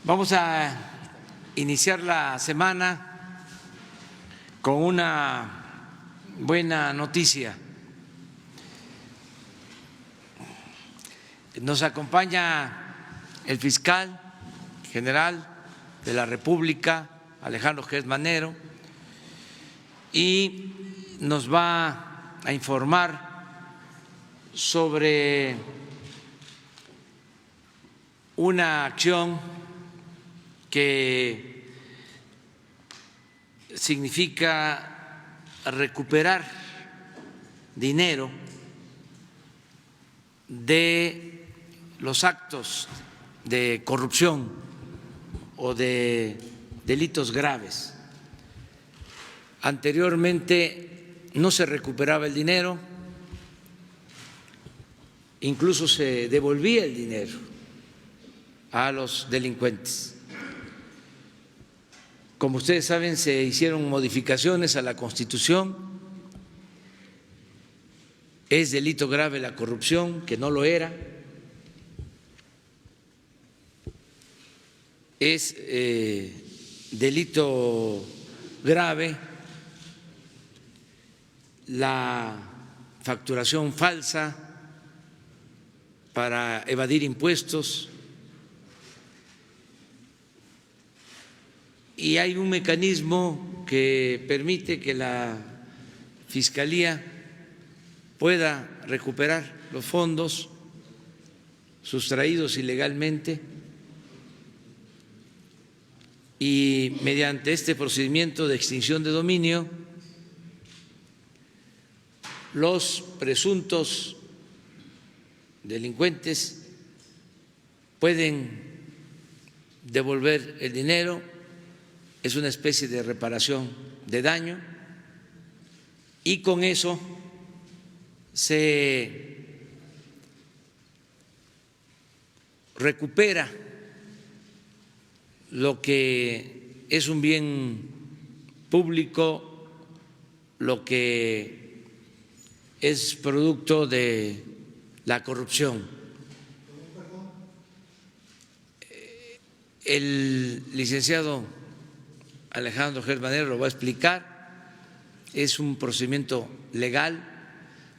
Vamos a iniciar la semana con una buena noticia. Nos acompaña el fiscal general de la República, Alejandro Gertz Manero, y nos va a informar sobre una acción que significa recuperar dinero de los actos de corrupción o de delitos graves. Anteriormente no se recuperaba el dinero, incluso se devolvía el dinero a los delincuentes. Como ustedes saben, se hicieron modificaciones a la Constitución. Es delito grave la corrupción, que no lo era. Es delito grave la facturación falsa para evadir impuestos. Y hay un mecanismo que permite que la Fiscalía pueda recuperar los fondos sustraídos ilegalmente y mediante este procedimiento de extinción de dominio los presuntos delincuentes pueden devolver el dinero. Es una especie de reparación de daño y con eso se recupera lo que es un bien público, lo que es producto de la corrupción. El licenciado Alejandro Gertz Manero lo va a explicar. Es un procedimiento legal,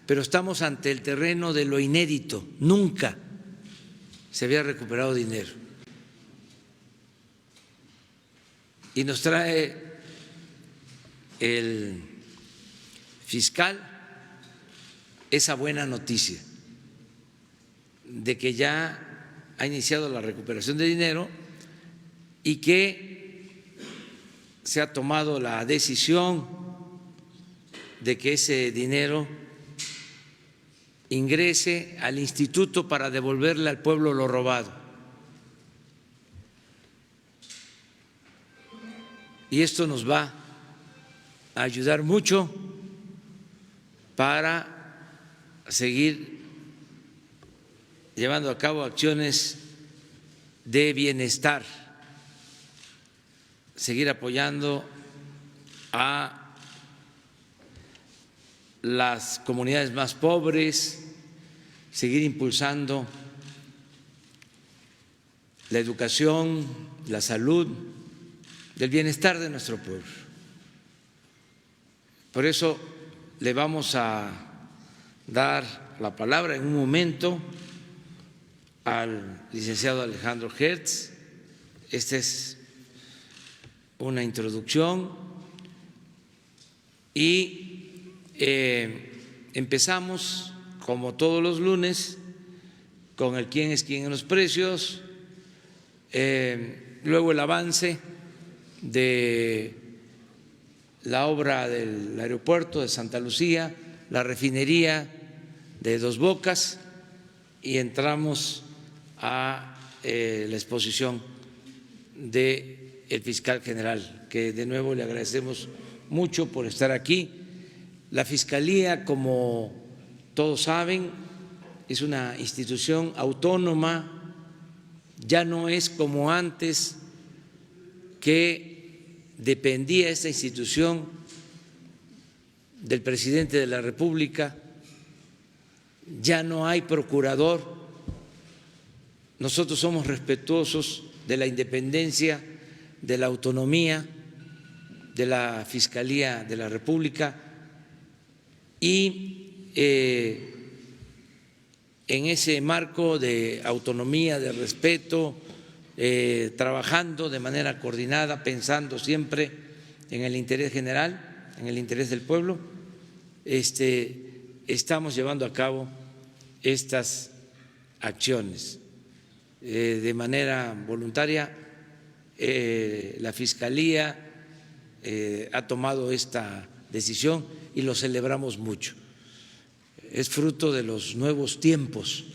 pero estamos ante el terreno de lo inédito. Nunca se había recuperado dinero. Y nos trae el fiscal esa buena noticia de que ya ha iniciado la recuperación de dinero y que se ha tomado la decisión de que ese dinero ingrese al instituto para devolverle al pueblo lo robado. Y esto nos va a ayudar mucho para seguir llevando a cabo acciones de bienestar, seguir apoyando a las comunidades más pobres, seguir impulsando la educación, la salud, el bienestar de nuestro pueblo. Por eso le vamos a dar la palabra en un momento al licenciado Alejandro Gertz. Esta es una introducción y empezamos, como todos los lunes, con el quién es quién en los precios, luego el avance de la obra del aeropuerto de Santa Lucía, la refinería de Dos Bocas y entramos a la exposición del fiscal general, que de nuevo le agradecemos mucho por estar aquí. La Fiscalía, como todos saben, es una institución autónoma, ya no es como antes que dependía esta institución del presidente de la República, ya no hay procurador. Nosotros somos respetuosos de la independencia, de la autonomía de la Fiscalía de la República y en ese marco de autonomía, de respeto, trabajando de manera coordinada, pensando siempre en el interés general, en el interés del pueblo, estamos llevando a cabo estas acciones de manera voluntaria. La Fiscalía ha tomado esta decisión y lo celebramos mucho. Es fruto de los nuevos tiempos,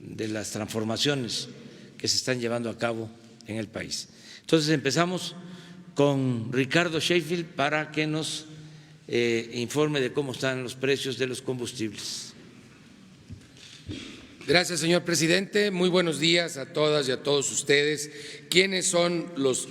de las transformaciones que se están llevando a cabo en el país. Entonces empezamos con Ricardo Sheffield para que nos informe de cómo están los precios de los combustibles. Gracias, señor presidente. Muy buenos días a todas y a todos ustedes. ¿Quiénes son los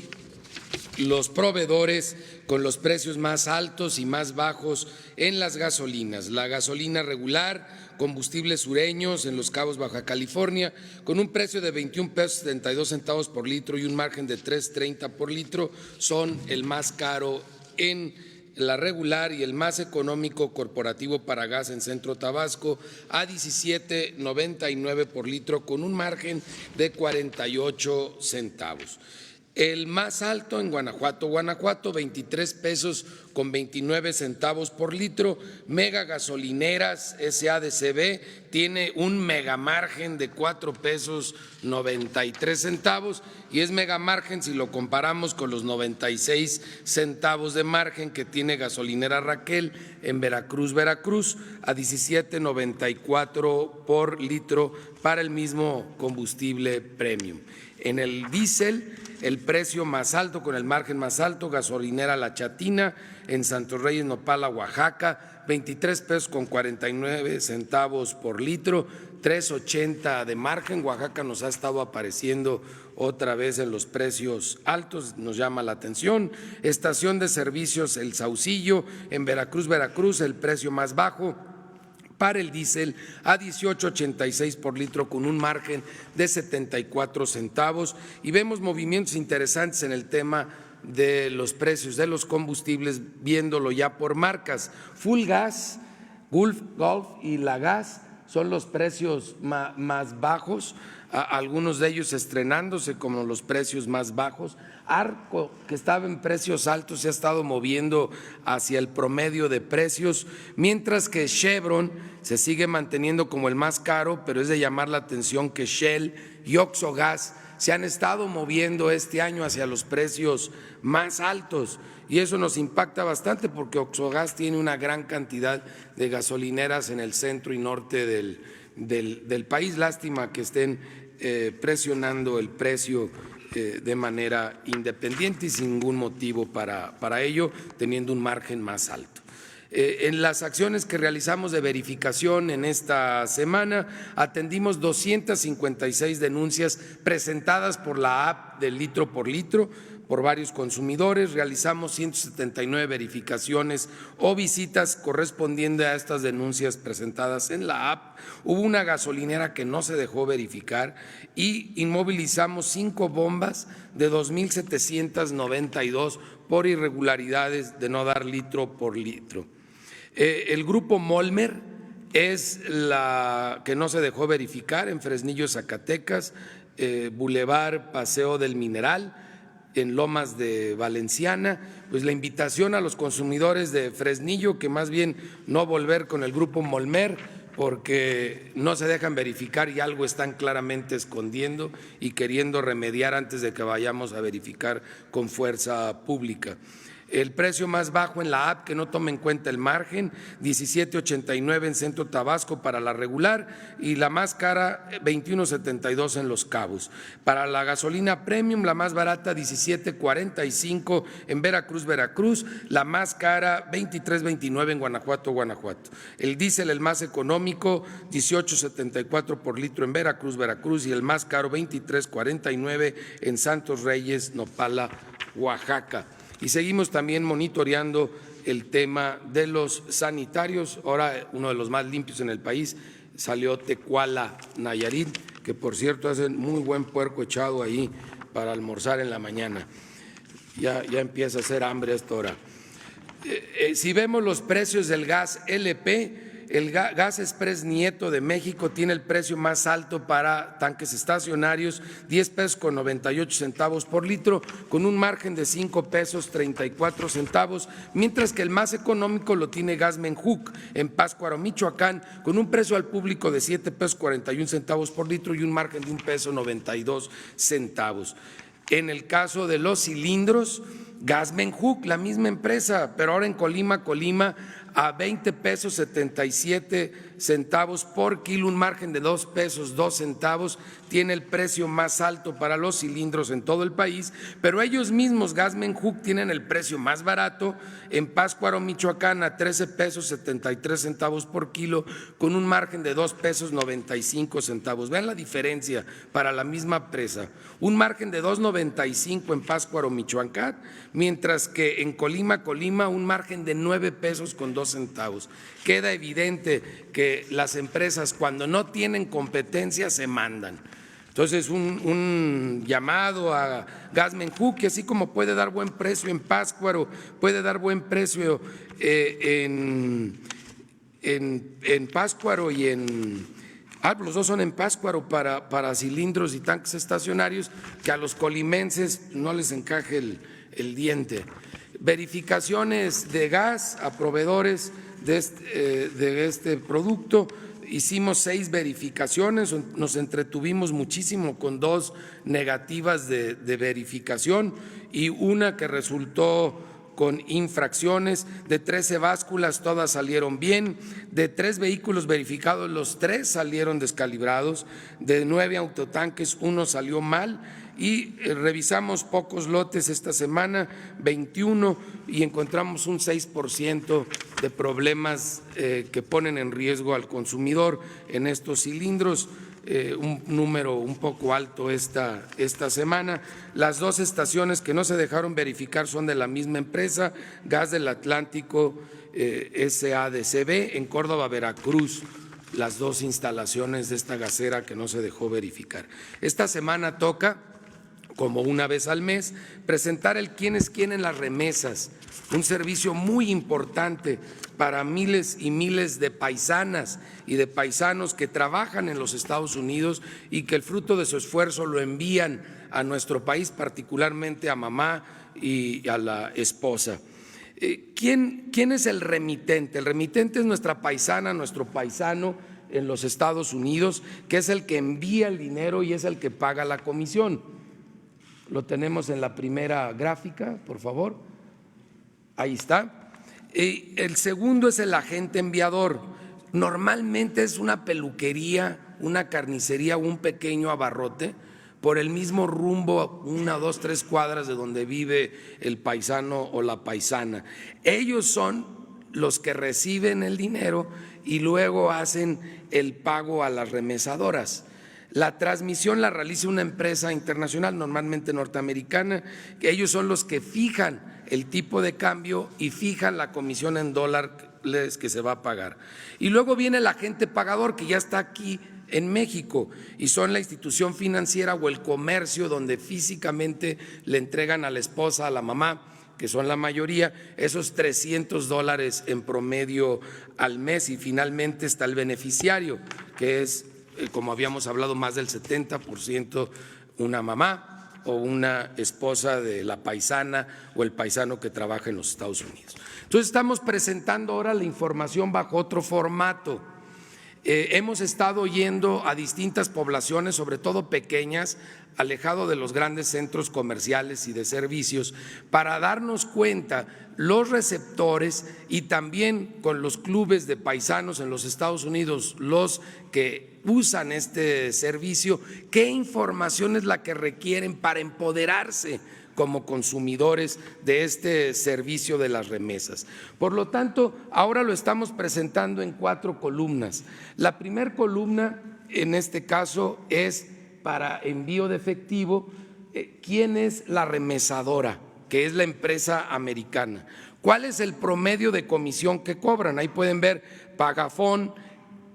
proveedores con los precios más altos y más bajos en las gasolinas? La gasolina regular, combustibles sureños en Los Cabos, Baja California, con un precio de 21 pesos 72 centavos por litro y un margen de 3.30 por litro, son el más caro en la regular y el más económico corporativo para gas en Centro Tabasco a 17.99 por litro con un margen de 48 centavos. El más alto en Guanajuato, 23 pesos con 29 centavos por litro. Mega Gasolineras SADCB tiene un mega margen de 4 pesos 93 centavos y es mega margen si lo comparamos con los 96 centavos de margen que tiene Gasolinera Raquel en Veracruz, a 17.94 por litro para el mismo combustible premium. En el diésel, el precio más alto, con el margen más alto, Gasolinera La Chatina en Santos Reyes, Nopala, Oaxaca, 23 pesos con 49 centavos por litro, 3.80 de margen. Oaxaca nos ha estado apareciendo otra vez en los precios altos, nos llama la atención. Estación de servicios El Saucillo en Veracruz, el precio más bajo para el diésel a 18.86 por litro con un margen de 74 centavos y vemos movimientos interesantes en el tema de los precios de los combustibles viéndolo ya por marcas. Full Gas, Gulf y La Gas son los precios más bajos, algunos de ellos estrenándose como los precios más bajos. Arco, que estaba en precios altos, se ha estado moviendo hacia el promedio de precios, mientras que Chevron se sigue manteniendo como el más caro, pero es de llamar la atención que Shell y Oxogas se han estado moviendo este año hacia los precios más altos y eso nos impacta bastante porque Oxogas tiene una gran cantidad de gasolineras en el centro y norte del país. Lástima que estén presionando el precio de manera independiente y sin ningún motivo para ello, teniendo un margen más alto. En las acciones que realizamos de verificación en esta semana, atendimos 256 denuncias presentadas por la app del litro por litro por varios consumidores, realizamos 179 verificaciones o visitas correspondiendo a estas denuncias presentadas en la app. Hubo una gasolinera que no se dejó verificar y inmovilizamos 5 bombas de 2.792 por irregularidades de no dar litro por litro. El grupo Molmer es la que no se dejó verificar en Fresnillo, Zacatecas, Boulevard Paseo del Mineral, en Lomas de Valenciana. Pues la invitación a los consumidores de Fresnillo que más bien no volver con el grupo Molmer porque no se dejan verificar y algo están claramente escondiendo y queriendo remediar antes de que vayamos a verificar con fuerza pública. El precio más bajo en la app que no toma en cuenta el margen, 17.89 en Centro Tabasco para la regular y la más cara 21.72 en Los Cabos. Para la gasolina premium, la más barata 17.45 en Veracruz, la más cara 23.29 en Guanajuato. El diésel, el más económico, 18.74 por litro en Veracruz y el más caro 23.49 en Santos Reyes, Nopala, Oaxaca. Y seguimos también monitoreando el tema de los sanitarios. Ahora uno de los más limpios en el país salió Tecuala, Nayarit, que por cierto hacen muy buen puerco echado ahí almorzar en la mañana. Ya empieza a hacer hambre a esta hora. Si vemos los precios del gas LP, el Gas Express Nieto de México tiene el precio más alto para tanques estacionarios, 10 pesos con 98 centavos por litro, con un margen de 5 pesos 34 centavos, mientras que el más económico lo tiene Gas Menjuc en Pátzcuaro, Michoacán, con un precio al público de 7 pesos 41 centavos por litro y un margen de 1 peso 92 centavos. En el caso de los cilindros, Gas Menjuc, la misma empresa, pero ahora en Colima, a 20 pesos 77 centavos por kilo, un margen de 2 pesos 2 centavos, tiene el precio más alto para los cilindros en todo el país, pero ellos mismos, Gas Menjuc, tienen el precio más barato en Pátzcuaro, Michoacán, a 13 pesos 73 centavos por kilo, con un margen de 2 pesos 95 centavos. Vean la diferencia para la misma empresa, un margen de 2.95 en Pátzcuaro, Michoacán, mientras que en Colima, un margen de 9 pesos con 2 centavos. Queda evidente que las empresas cuando no tienen competencia se mandan. Entonces, un llamado a Gas Menjuc, que así como puede dar buen precio en Pátzcuaro, puede dar buen precio en Pátzcuaro y los dos son en Pátzcuaro para cilindros y tanques estacionarios, que a los colimenses no les encaje el diente. Verificaciones de gas a proveedores de este producto. Hicimos 6 verificaciones, nos entretuvimos muchísimo con 2 negativas de verificación y una que resultó con infracciones. De 13 básculas, todas salieron bien. De 3 vehículos verificados, los 3 salieron descalibrados. De 9 autotanques, 1 salió mal. Y revisamos pocos lotes esta semana, 21, y encontramos un 6% de problemas que ponen en riesgo al consumidor en estos cilindros, un número un poco alto esta semana. Las 2 estaciones que no se dejaron verificar son de la misma empresa, Gas del Atlántico SADCB, en Córdoba, Veracruz. Las 2 instalaciones de esta gasera que no se dejó verificar. Esta semana toca, como una vez al mes, presentar el quién es quién en las remesas, un servicio muy importante para miles y miles de paisanas y de paisanos que trabajan en los Estados Unidos y que el fruto de su esfuerzo lo envían a nuestro país, particularmente a mamá y a la esposa. ¿Quién es el remitente? El remitente es nuestra paisana, nuestro paisano en los Estados Unidos, que es el que envía el dinero y es el que paga la comisión. Lo tenemos en la primera gráfica, por favor. Ahí está. El segundo es el agente enviador. Normalmente es una peluquería, una carnicería o un pequeño abarrote por el mismo rumbo, 1, 2, 3 cuadras de donde vive el paisano o la paisana. Ellos son los que reciben el dinero y luego hacen el pago a las remesadoras. La transmisión la realiza una empresa internacional, normalmente norteamericana, que ellos son los que fijan el tipo de cambio y fijan la comisión en dólares que se va a pagar. Y luego viene el agente pagador, que ya está aquí en México, y son la institución financiera o el comercio donde físicamente le entregan a la esposa, a la mamá, que son la mayoría, esos $300 en promedio al mes, y finalmente está el beneficiario, que es, como habíamos hablado, más del 70% una mamá o una esposa de la paisana o el paisano que trabaja en los Estados Unidos. Entonces estamos presentando ahora la información bajo otro formato. Hemos estado yendo a distintas poblaciones, sobre todo pequeñas, alejado de los grandes centros comerciales y de servicios, para darnos cuenta los receptores y también con los clubes de paisanos en los Estados Unidos, los que usan este servicio, qué información es la que requieren para empoderarse como consumidores de este servicio de las remesas. Por lo tanto, ahora lo estamos presentando en 4 columnas. La primera columna, en este caso, es para envío de efectivo. ¿Quién es la remesadora? Que es la empresa americana. ¿Cuál es el promedio de comisión que cobran? Ahí pueden ver Pagafón,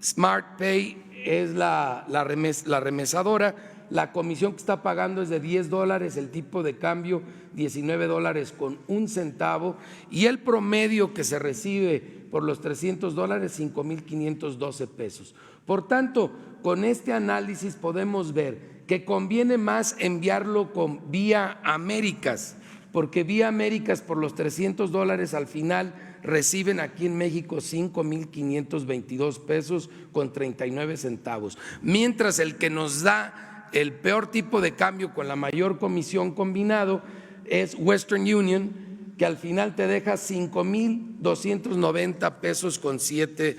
SmartPay es la remesadora, la comisión que está pagando es de $10, el tipo de cambio $19.01 y el promedio que se recibe por los $300, $5,512. Por tanto, con este análisis podemos ver que conviene más enviarlo con Vía Américas, porque Vía Américas por los $300 al final reciben aquí en México $5,522.39, mientras el que nos da el peor tipo de cambio con la mayor comisión combinado es Western Union, que al final te deja $5,290.07.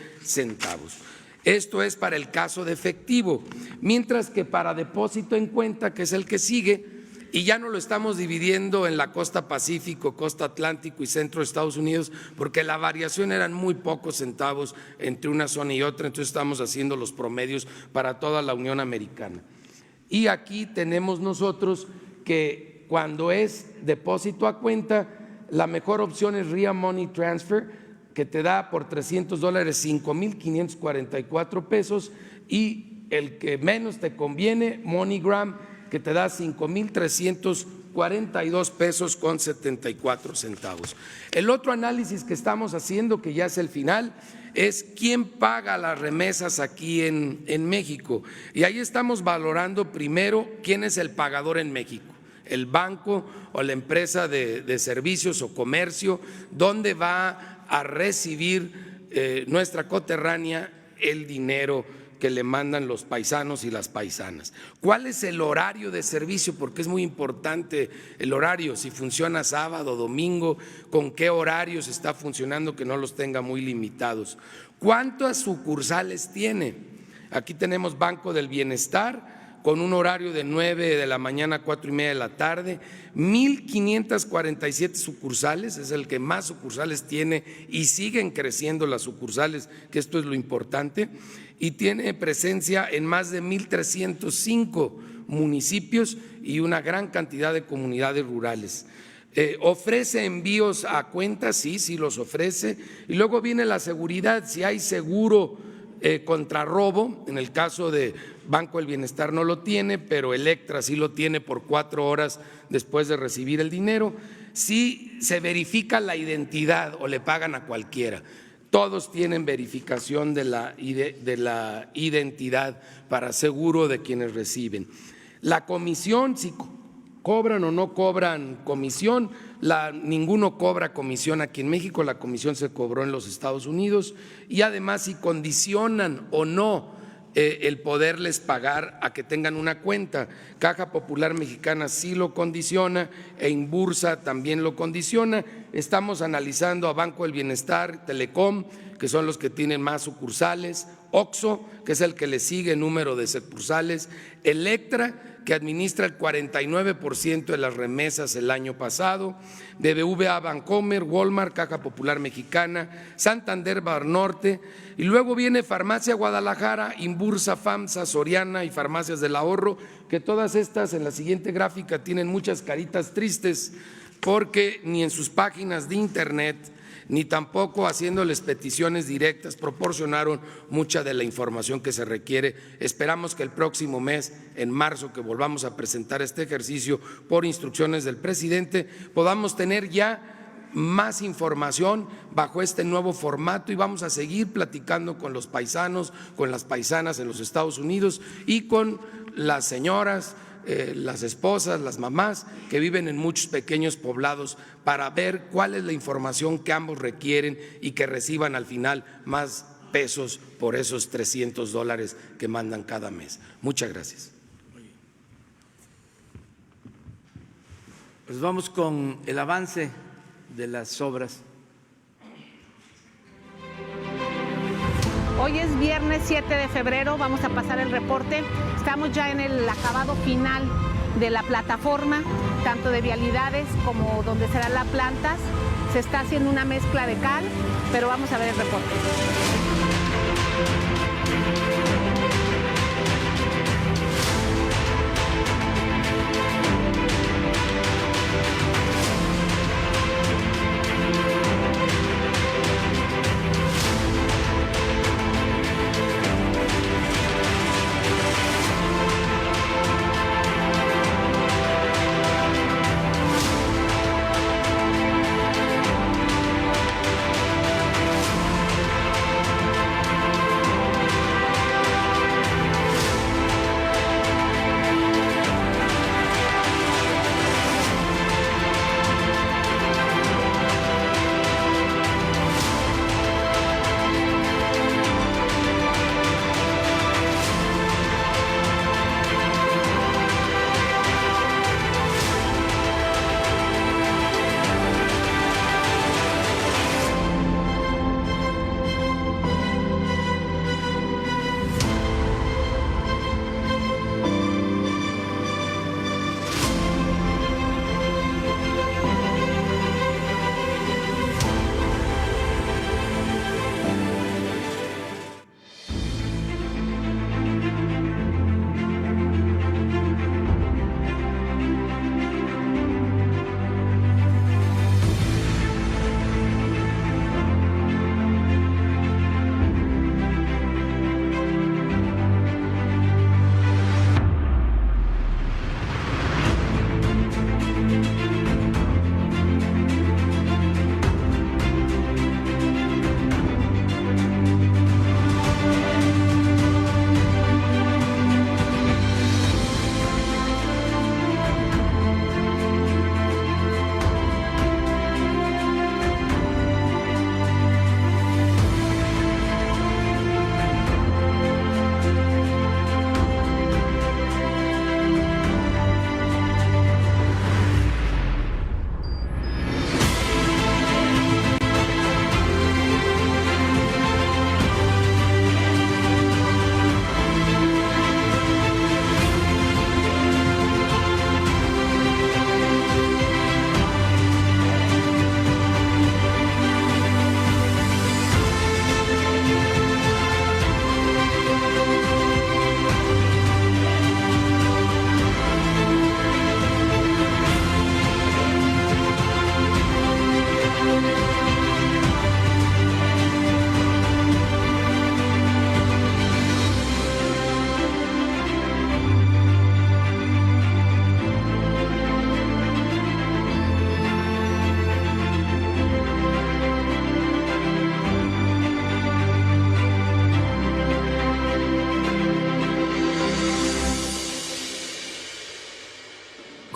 Esto es para el caso de efectivo, mientras que para depósito en cuenta, que es el que sigue, y ya no lo estamos dividiendo en la costa Pacífico, costa Atlántico y centro de Estados Unidos, porque la variación eran muy pocos centavos entre una zona y otra, entonces estamos haciendo los promedios para toda la Unión Americana. Y aquí tenemos nosotros que cuando es depósito a cuenta, la mejor opción es RIA Money Transfer, que te da por $300 $5,544, y el que menos te conviene, MoneyGram, que te da $5,342.74. El otro análisis que estamos haciendo, que ya es el final, es quién paga las remesas aquí en México. Y ahí estamos valorando primero quién es el pagador en México, el banco o la empresa de servicios o comercio, dónde va a recibir nuestra coterránea el dinero que le mandan los paisanos y las paisanas. ¿Cuál es el horario de servicio? Porque es muy importante el horario, si funciona sábado, domingo, con qué horarios está funcionando, que no los tenga muy limitados. ¿Cuántas sucursales tiene? Aquí tenemos Banco del Bienestar, con un horario de 9 de la mañana a 4:30 de la tarde, 1,547 sucursales, es el que más sucursales tiene y siguen creciendo las sucursales, que esto es lo importante, y tiene presencia en más de 1,305 municipios y una gran cantidad de comunidades rurales. ¿Ofrece envíos a cuenta? Sí, sí los ofrece. Y luego viene la seguridad, si hay seguro contra robo, en el caso de Banco del Bienestar no lo tiene, pero Electra sí lo tiene por 4 horas después de recibir el dinero. Si se verifica la identidad o le pagan a cualquiera, todos tienen verificación de la identidad para seguro de quienes reciben. La comisión, si cobran o no cobran comisión, ninguno cobra comisión aquí en México, la comisión se cobró en los Estados Unidos, y además si condicionan o no el poderles pagar a que tengan una cuenta. Caja Popular Mexicana sí lo condiciona e Inbursa también lo condiciona. Estamos analizando a Banco del Bienestar, Telecom, que son los que tienen más sucursales, OXXO, que es el que le sigue en número de sucursales, Electra, que administra el 49% de las remesas el año pasado, BBVA Bancomer, Walmart, Caja Popular Mexicana, Santander Banorte, y luego viene Farmacia Guadalajara, Inbursa, FAMSA, Soriana y Farmacias del Ahorro, que todas estas en la siguiente gráfica tienen muchas caritas tristes porque ni en sus páginas de internet ni tampoco haciéndoles peticiones directas proporcionaron mucha de la información que se requiere. Esperamos que el próximo mes, en marzo, que volvamos a presentar este ejercicio por instrucciones del presidente, podamos tener ya más información bajo este nuevo formato, y vamos a seguir platicando con los paisanos, con las paisanas en los Estados Unidos y con las señoras, las esposas, las mamás que viven en muchos pequeños poblados, para ver cuál es la información que ambos requieren y que reciban al final más pesos por esos $300 que mandan cada mes. Muchas gracias. Pues vamos con el avance de las obras. Hoy es viernes 7 de febrero, vamos a pasar el reporte. Estamos ya en el acabado final de la plataforma, tanto de vialidades como donde serán las plantas. Se está haciendo una mezcla de cal, pero vamos a ver el reporte.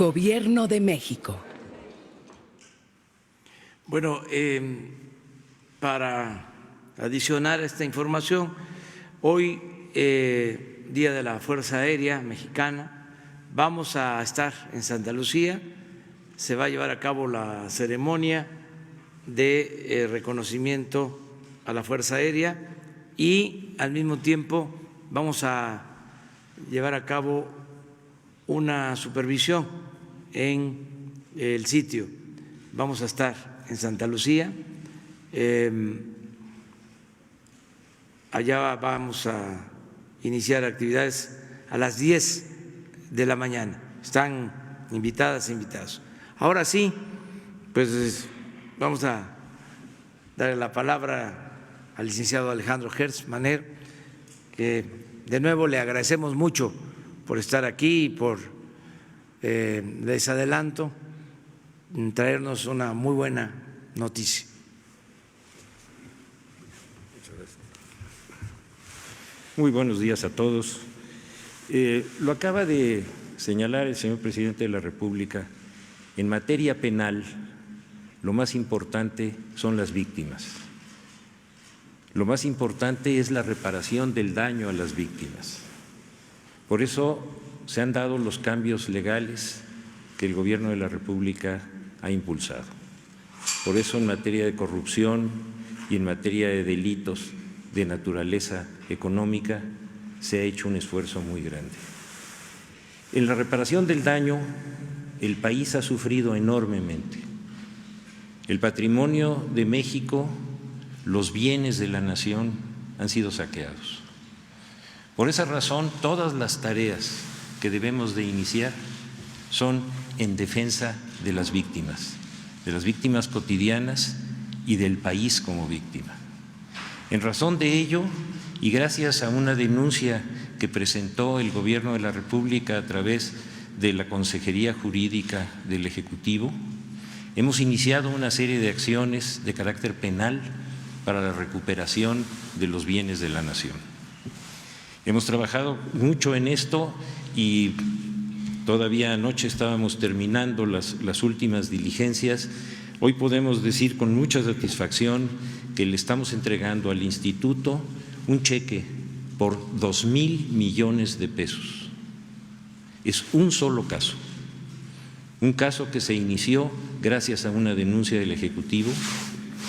Gobierno de México. Bueno, para adicionar esta información, hoy, Día de la Fuerza Aérea Mexicana, vamos a estar en Santa Lucía, se va a llevar a cabo la ceremonia de reconocimiento a la Fuerza Aérea y al mismo tiempo vamos a llevar a cabo una supervisión en el sitio. Vamos a estar en Santa Lucía, allá vamos a iniciar actividades a las 10 de la mañana. Están invitadas e invitados. Ahora sí, pues vamos a darle la palabra al licenciado Alejandro Gertz Manero, que de nuevo le agradecemos mucho por estar aquí y por, les adelanto, traernos una muy buena noticia. Muy buenos días a todos. Lo acaba de señalar el señor presidente de la República. En materia penal, lo más importante son las víctimas. Lo más importante es la reparación del daño a las víctimas. Por eso se han dado los cambios legales que el Gobierno de la República ha impulsado. Por eso en materia de corrupción y en materia de delitos de naturaleza económica se ha hecho un esfuerzo muy grande. En la reparación del daño, el país ha sufrido enormemente. El patrimonio de México, los bienes de la nación han sido saqueados. Por esa razón, todas las tareas que debemos de iniciar son en defensa de las víctimas cotidianas y del país como víctima. En razón de ello, y gracias a una denuncia que presentó el Gobierno de la República a través de la Consejería Jurídica del Ejecutivo, hemos iniciado una serie de acciones de carácter penal para la recuperación de los bienes de la nación. Hemos trabajado mucho en esto y todavía anoche estábamos terminando las últimas diligencias. Hoy podemos decir con mucha satisfacción que le estamos entregando al Instituto un cheque por 2,000 millones de pesos. Es un solo caso, un caso que se inició gracias a una denuncia del Ejecutivo,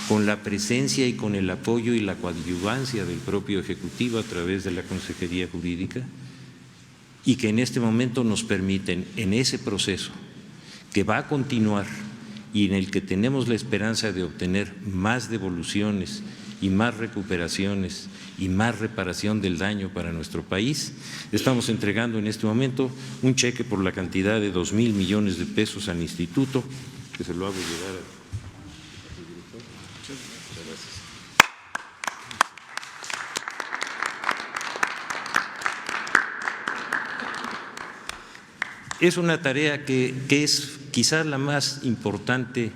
con la presencia y con el apoyo y la coadyuvancia del propio Ejecutivo a través de la Consejería Jurídica, y que en este momento nos permiten, en ese proceso que va a continuar y en el que tenemos la esperanza de obtener más devoluciones y más recuperaciones y más reparación del daño para nuestro país, estamos entregando en este momento un cheque por la cantidad de 2,000 millones de pesos al Instituto, que se lo hago llegar al director. Muchas gracias. Es una tarea que es quizás la más importante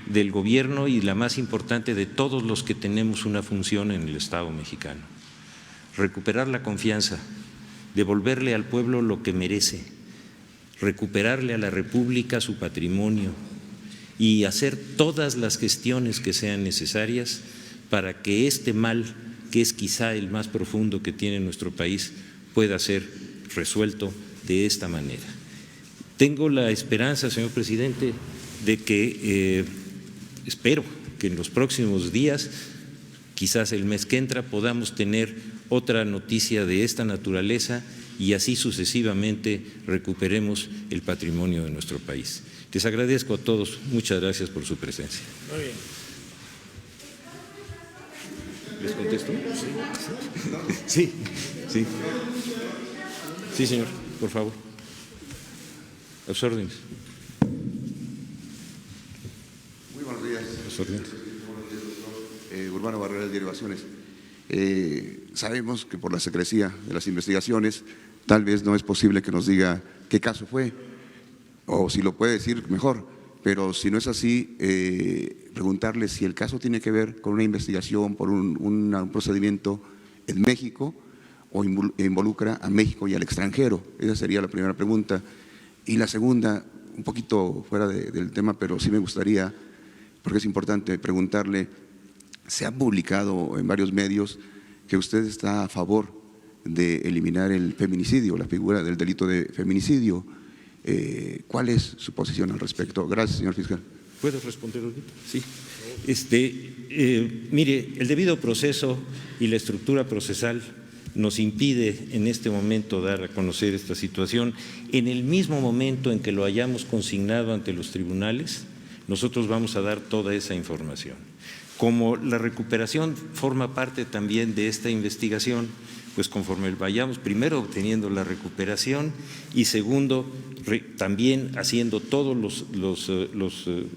del Gobierno y la más importante de todos los que tenemos una función en el Estado mexicano. Recuperar la confianza, devolverle al pueblo lo que merece, recuperarle a la República su patrimonio y hacer todas las gestiones que sean necesarias para que este mal, que es quizá el más profundo que tiene nuestro país, pueda ser resuelto de esta manera. Tengo la esperanza, señor presidente, de que espero que en los próximos días, quizás el mes que entra, podamos tener otra noticia de esta naturaleza y así sucesivamente recuperemos el patrimonio de nuestro país. Les agradezco a todos. Muchas gracias por su presencia. Muy bien. ¿Les contesto? Sí. Sí. Sí, señor, por favor. A sus órdenes. Muy buenos días. A sus órdenes. Urbano Barrera, de Derivaciones. Sabemos que por la secrecía de las investigaciones tal vez no es posible que nos diga qué caso fue, o si lo puede decir mejor, pero si no es así, preguntarle si el caso tiene que ver con una investigación por un procedimiento en México o involucra a México y al extranjero. Esa sería la primera pregunta. Y la segunda, un poquito fuera del tema, pero sí me gustaría, porque es importante preguntarle, se ha publicado en varios medios que usted está a favor de eliminar el feminicidio, la figura del delito de feminicidio. ¿Cuál es su posición al respecto? Gracias, señor fiscal. ¿Puedo responder ahorita? Sí. Mire, el debido proceso y la estructura procesal nos impide en este momento dar a conocer esta situación. En el mismo momento en que lo hayamos consignado ante los tribunales, nosotros vamos a dar toda esa información. Como la recuperación forma parte también de esta investigación, pues conforme vayamos primero obteniendo la recuperación y segundo también haciendo todas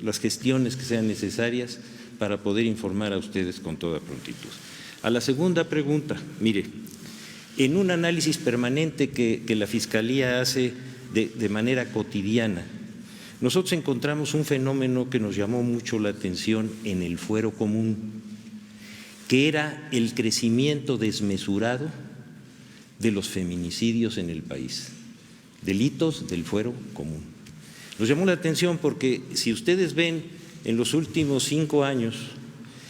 las gestiones que sean necesarias para poder informar a ustedes con toda prontitud. A la segunda pregunta, mire, en un análisis permanente que la Fiscalía hace de manera cotidiana, nosotros encontramos un fenómeno que nos llamó mucho la atención en el fuero común, que era el crecimiento desmesurado de los feminicidios en el país, delitos del fuero común. Nos llamó la atención porque si ustedes ven en los últimos 5 años,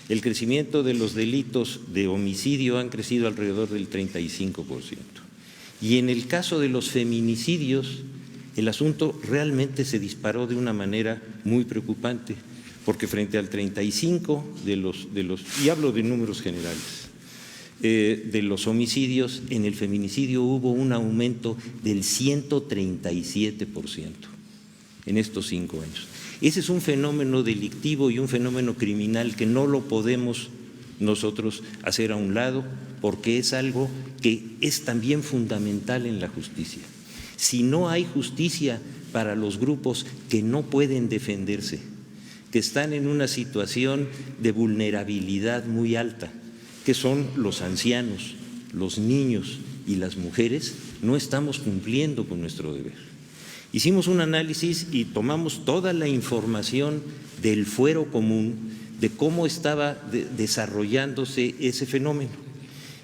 el crecimiento de los delitos de homicidio han crecido alrededor del 35%. Y en el caso de los feminicidios, el asunto realmente se disparó de una manera muy preocupante, porque frente al 35 y hablo de números generales, de los homicidios, en el feminicidio hubo un aumento del 137% en estos 5 años. Ese es un fenómeno delictivo y un fenómeno criminal que no lo podemos nosotros hacer a un lado, porque es algo que es también fundamental en la justicia. Si no hay justicia para los grupos que no pueden defenderse, que están en una situación de vulnerabilidad muy alta, que son los ancianos, los niños y las mujeres, no estamos cumpliendo con nuestro deber. Hicimos un análisis y tomamos toda la información del fuero común, de cómo estaba desarrollándose ese fenómeno,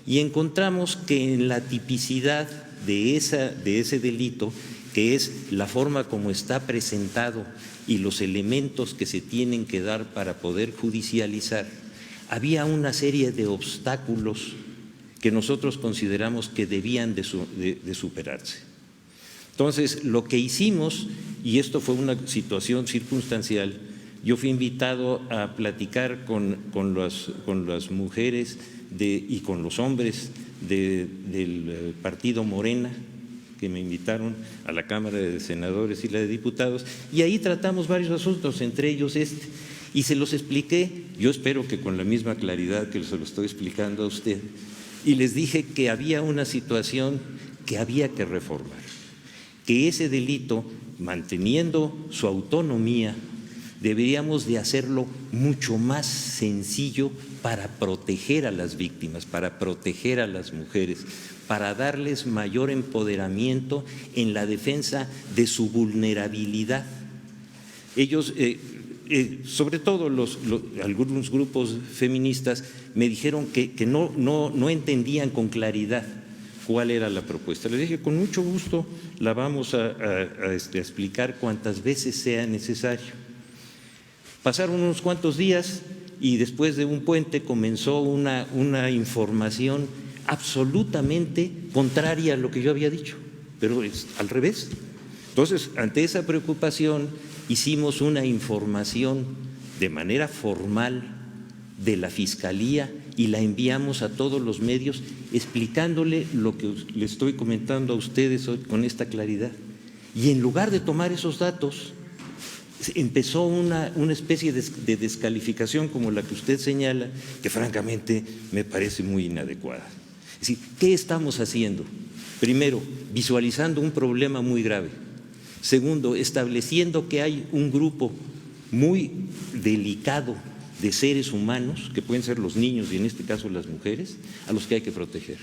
y encontramos que en la tipicidad de ese delito, que es la forma como está presentado y los elementos que se tienen que dar para poder judicializar, había una serie de obstáculos que nosotros consideramos que debían de superarse. Entonces, lo que hicimos, y esto fue una situación circunstancial, yo fui invitado a platicar con las mujeres y con los hombres del partido Morena, que me invitaron a la Cámara de Senadores y la de Diputados, y ahí tratamos varios asuntos, entre ellos y se los expliqué, yo espero que con la misma claridad que se lo estoy explicando a usted, y les dije que había una situación que había que reformar, que ese delito, manteniendo su autonomía, deberíamos de hacerlo mucho más sencillo para proteger a las víctimas, para proteger a las mujeres, para darles mayor empoderamiento en la defensa de su vulnerabilidad. Ellos, sobre todo algunos grupos feministas, me dijeron que no entendían con claridad cuál era la propuesta. Les dije, con mucho gusto la vamos a explicar cuantas veces sea necesario. Pasaron unos cuantos días y después de un puente comenzó una información absolutamente contraria a lo que yo había dicho, pero es al revés. Entonces, ante esa preocupación, hicimos una información de manera formal de la Fiscalía y la enviamos a todos los medios explicándole lo que le estoy comentando a ustedes hoy con esta claridad. Y en lugar de tomar esos datos, empezó una especie de descalificación como la que usted señala, que francamente me parece muy inadecuada. Es decir, ¿qué estamos haciendo? Primero, visualizando un problema muy grave. Segundo, estableciendo que hay un grupo muy delicado de seres humanos, que pueden ser los niños y en este caso las mujeres, a los que hay que proteger.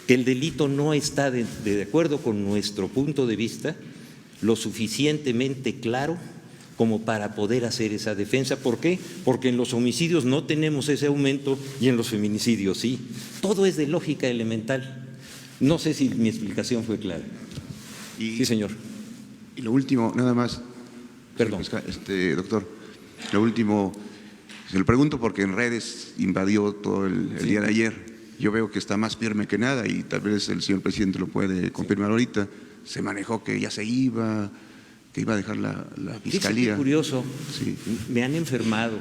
Que el delito no está, de acuerdo con nuestro punto de vista, lo suficientemente claro como para poder hacer esa defensa. ¿Por qué? Porque en los homicidios no tenemos ese aumento y en los feminicidios sí. Todo es de lógica elemental. No sé si mi explicación fue clara. Sí, señor. Y lo último, nada más, Perdón. Doctor, lo último, se lo pregunto porque en redes invadió todo el día de ayer. Yo veo que está más firme que nada y tal vez el señor presidente lo puede confirmar ahorita. Se manejó que ya se iba, que iba a dejar la fiscalía. Qué curioso, sí. Me han enfermado,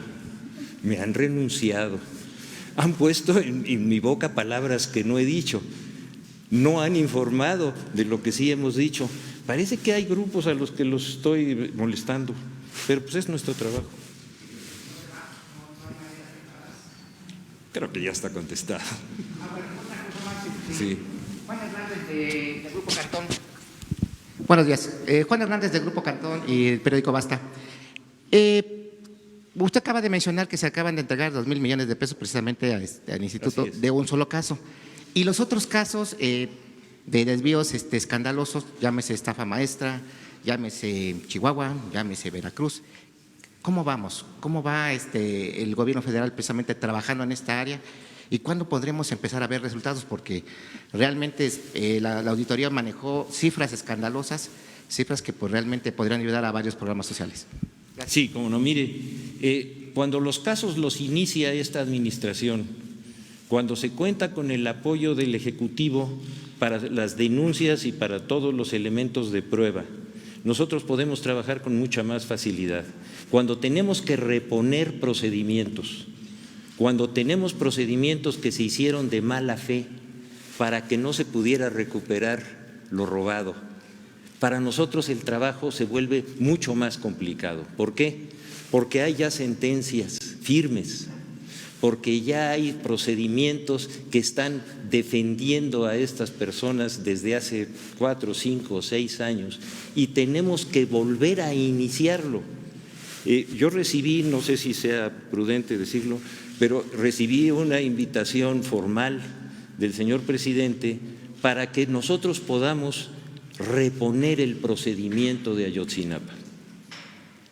me han renunciado, han puesto en mi boca palabras que no he dicho, no han informado de lo que sí hemos dicho. Parece que hay grupos a los que los estoy molestando, pero pues es nuestro trabajo. Creo que ya está contestado. Sí. Juan Hernández de Grupo Cartón. Buenos días. Juan Hernández de Grupo Cartón y el periódico Basta. Usted acaba de mencionar que se acaban de entregar 2,000 millones de pesos precisamente al instituto de un solo caso. Y los otros casos de desvíos escandalosos, llámese estafa maestra, llámese Chihuahua, llámese Veracruz. ¿Cómo vamos? ¿Cómo va el gobierno federal precisamente trabajando en esta área? ¿Y cuándo podremos empezar a ver resultados? Porque realmente la auditoría manejó cifras escandalosas, cifras que pues realmente podrían ayudar a varios programas sociales. Gracias. Sí, como no, mire, cuando los casos los inicia esta administración, cuando se cuenta con el apoyo del Ejecutivo para las denuncias y para todos los elementos de prueba, nosotros podemos trabajar con mucha más facilidad. Cuando tenemos que reponer procedimientos, cuando tenemos procedimientos que se hicieron de mala fe para que no se pudiera recuperar lo robado, para nosotros el trabajo se vuelve mucho más complicado. ¿Por qué? Porque hay ya sentencias firmes, porque ya hay procedimientos que están defendiendo a estas personas desde hace 4, 5 o 6 años y tenemos que volver a iniciarlo. Yo recibí, no sé si sea prudente decirlo, pero recibí una invitación formal del señor presidente para que nosotros podamos reponer el procedimiento de Ayotzinapa,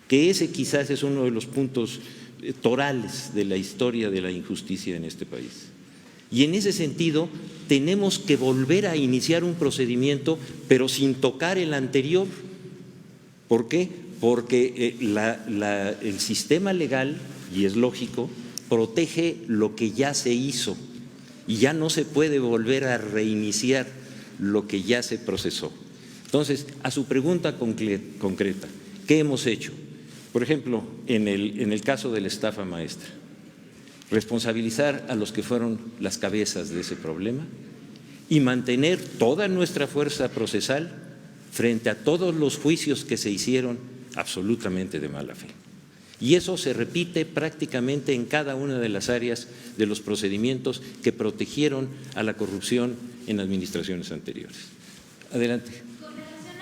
que ese quizás es uno de los puntos torales de la historia de la injusticia en este país. Y en ese sentido tenemos que volver a iniciar un procedimiento, pero sin tocar el anterior. ¿Por qué? Porque el sistema legal, y es lógico, protege lo que ya se hizo y ya no se puede volver a reiniciar lo que ya se procesó. Entonces, a su pregunta concreta, ¿qué hemos hecho? Por ejemplo, en el caso de la estafa maestra, responsabilizar a los que fueron las cabezas de ese problema y mantener toda nuestra fuerza procesal frente a todos los juicios que se hicieron absolutamente de mala fe. Y eso se repite prácticamente en cada una de las áreas de los procedimientos que protegieron a la corrupción en administraciones anteriores. Adelante. Con relación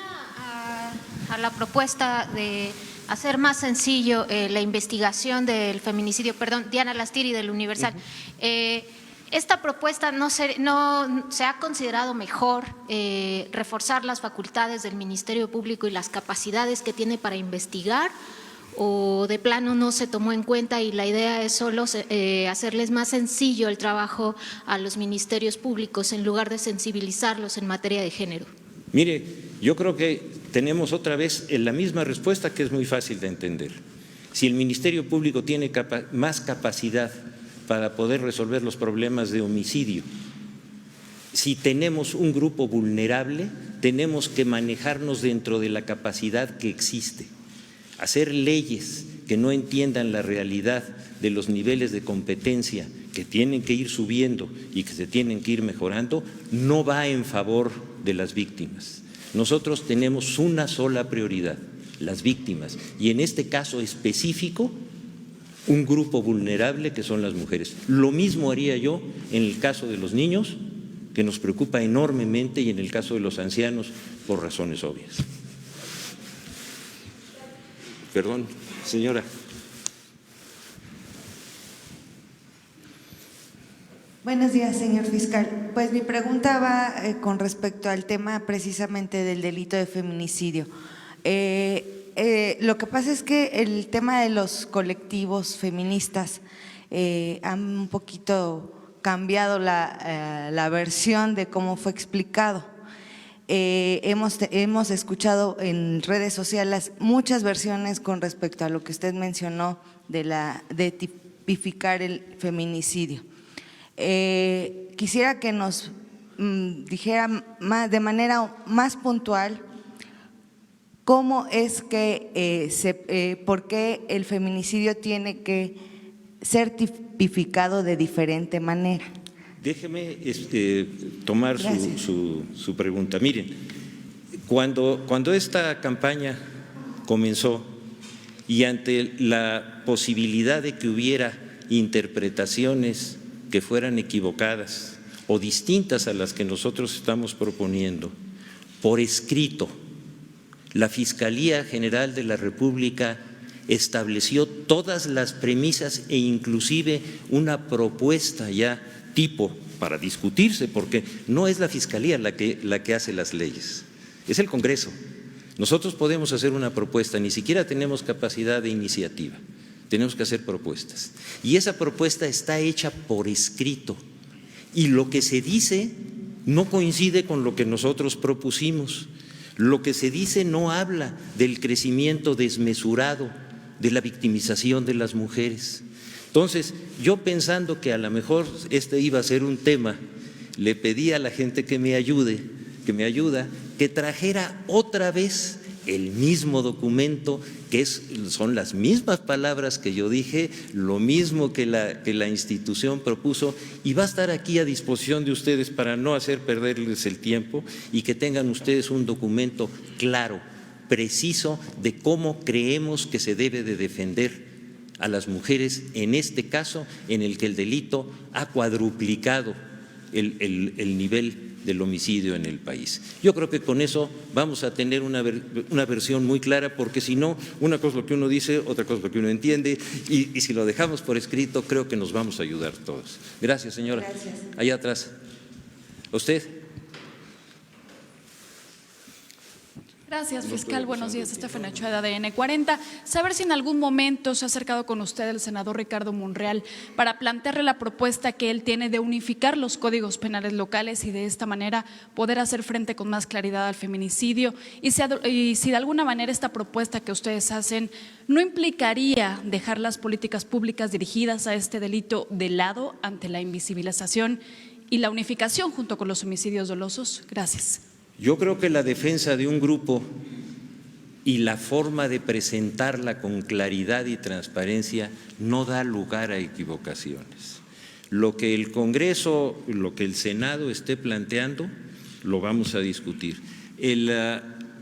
a la propuesta de hacer más sencillo la investigación del feminicidio, Diana Lastiri del Universal, esta propuesta no se ha considerado mejor reforzar las facultades del Ministerio Público y las capacidades que tiene para investigar, o de plano no se tomó en cuenta y la idea es solo hacerles más sencillo el trabajo a los ministerios públicos en lugar de sensibilizarlos en materia de género. Mire, yo creo que tenemos otra vez la misma respuesta, que es muy fácil de entender. Si el Ministerio Público tiene más capacidad para poder resolver los problemas de homicidio, si tenemos un grupo vulnerable, tenemos que manejarnos dentro de la capacidad que existe. Hacer leyes que no entiendan la realidad de los niveles de competencia que tienen que ir subiendo y que se tienen que ir mejorando, no va en favor de las víctimas. Nosotros tenemos una sola prioridad, las víctimas, y en este caso específico, un grupo vulnerable que son las mujeres. Lo mismo haría yo en el caso de los niños, que nos preocupa enormemente, y en el caso de los ancianos, por razones obvias. Perdón, señora. Buenos días, señor fiscal. Pues mi pregunta va con respecto al tema precisamente del delito de feminicidio. Lo que pasa es que el tema de los colectivos feministas han un poquito cambiado la versión de cómo fue explicado. hemos escuchado en redes sociales muchas versiones con respecto a lo que usted mencionó de tipificar el feminicidio. Quisiera que nos dijera de manera más puntual cómo es que, por qué el feminicidio tiene que ser tipificado de diferente manera. Déjeme tomar su pregunta. Miren, cuando esta campaña comenzó y ante la posibilidad de que hubiera interpretaciones que fueran equivocadas o distintas a las que nosotros estamos proponiendo, por escrito, la Fiscalía General de la República estableció todas las premisas e inclusive una propuesta ya tipo para discutirse, porque no es la Fiscalía la que hace las leyes, es el Congreso. Nosotros podemos hacer una propuesta, ni siquiera tenemos capacidad de iniciativa, tenemos que hacer propuestas. Y esa propuesta está hecha por escrito y lo que se dice no coincide con lo que nosotros propusimos. Lo que se dice no habla del crecimiento desmesurado, de la victimización de las mujeres. Entonces, yo pensando que a lo mejor este iba a ser un tema, le pedí a la gente que me ayuda, que trajera otra vez el mismo documento, son las mismas palabras que yo dije, lo mismo que la institución propuso, y va a estar aquí a disposición de ustedes para no hacer perderles el tiempo y que tengan ustedes un documento claro, preciso de cómo creemos que se debe de defender a las mujeres en este caso en el que el delito ha cuadruplicado el nivel del homicidio en el país. Yo creo que con eso vamos a tener una versión muy clara, porque si no, una cosa es lo que uno dice, otra cosa es lo que uno entiende, y si lo dejamos por escrito, creo que nos vamos a ayudar todos. Gracias, señora. Gracias. Allá atrás. ¿Usted? Gracias, fiscal. Buenos días, Estefania Ochoa, de ADN 40. Saber si en algún momento se ha acercado con usted el senador Ricardo Monreal para plantearle la propuesta que él tiene de unificar los códigos penales locales y de esta manera poder hacer frente con más claridad al feminicidio, y si de alguna manera esta propuesta que ustedes hacen no implicaría dejar las políticas públicas dirigidas a este delito de lado ante la invisibilización y la unificación junto con los homicidios dolosos. Gracias. Yo creo que la defensa de un grupo y la forma de presentarla con claridad y transparencia no da lugar a equivocaciones. Lo que el Congreso, lo que el Senado esté planteando, lo vamos a discutir.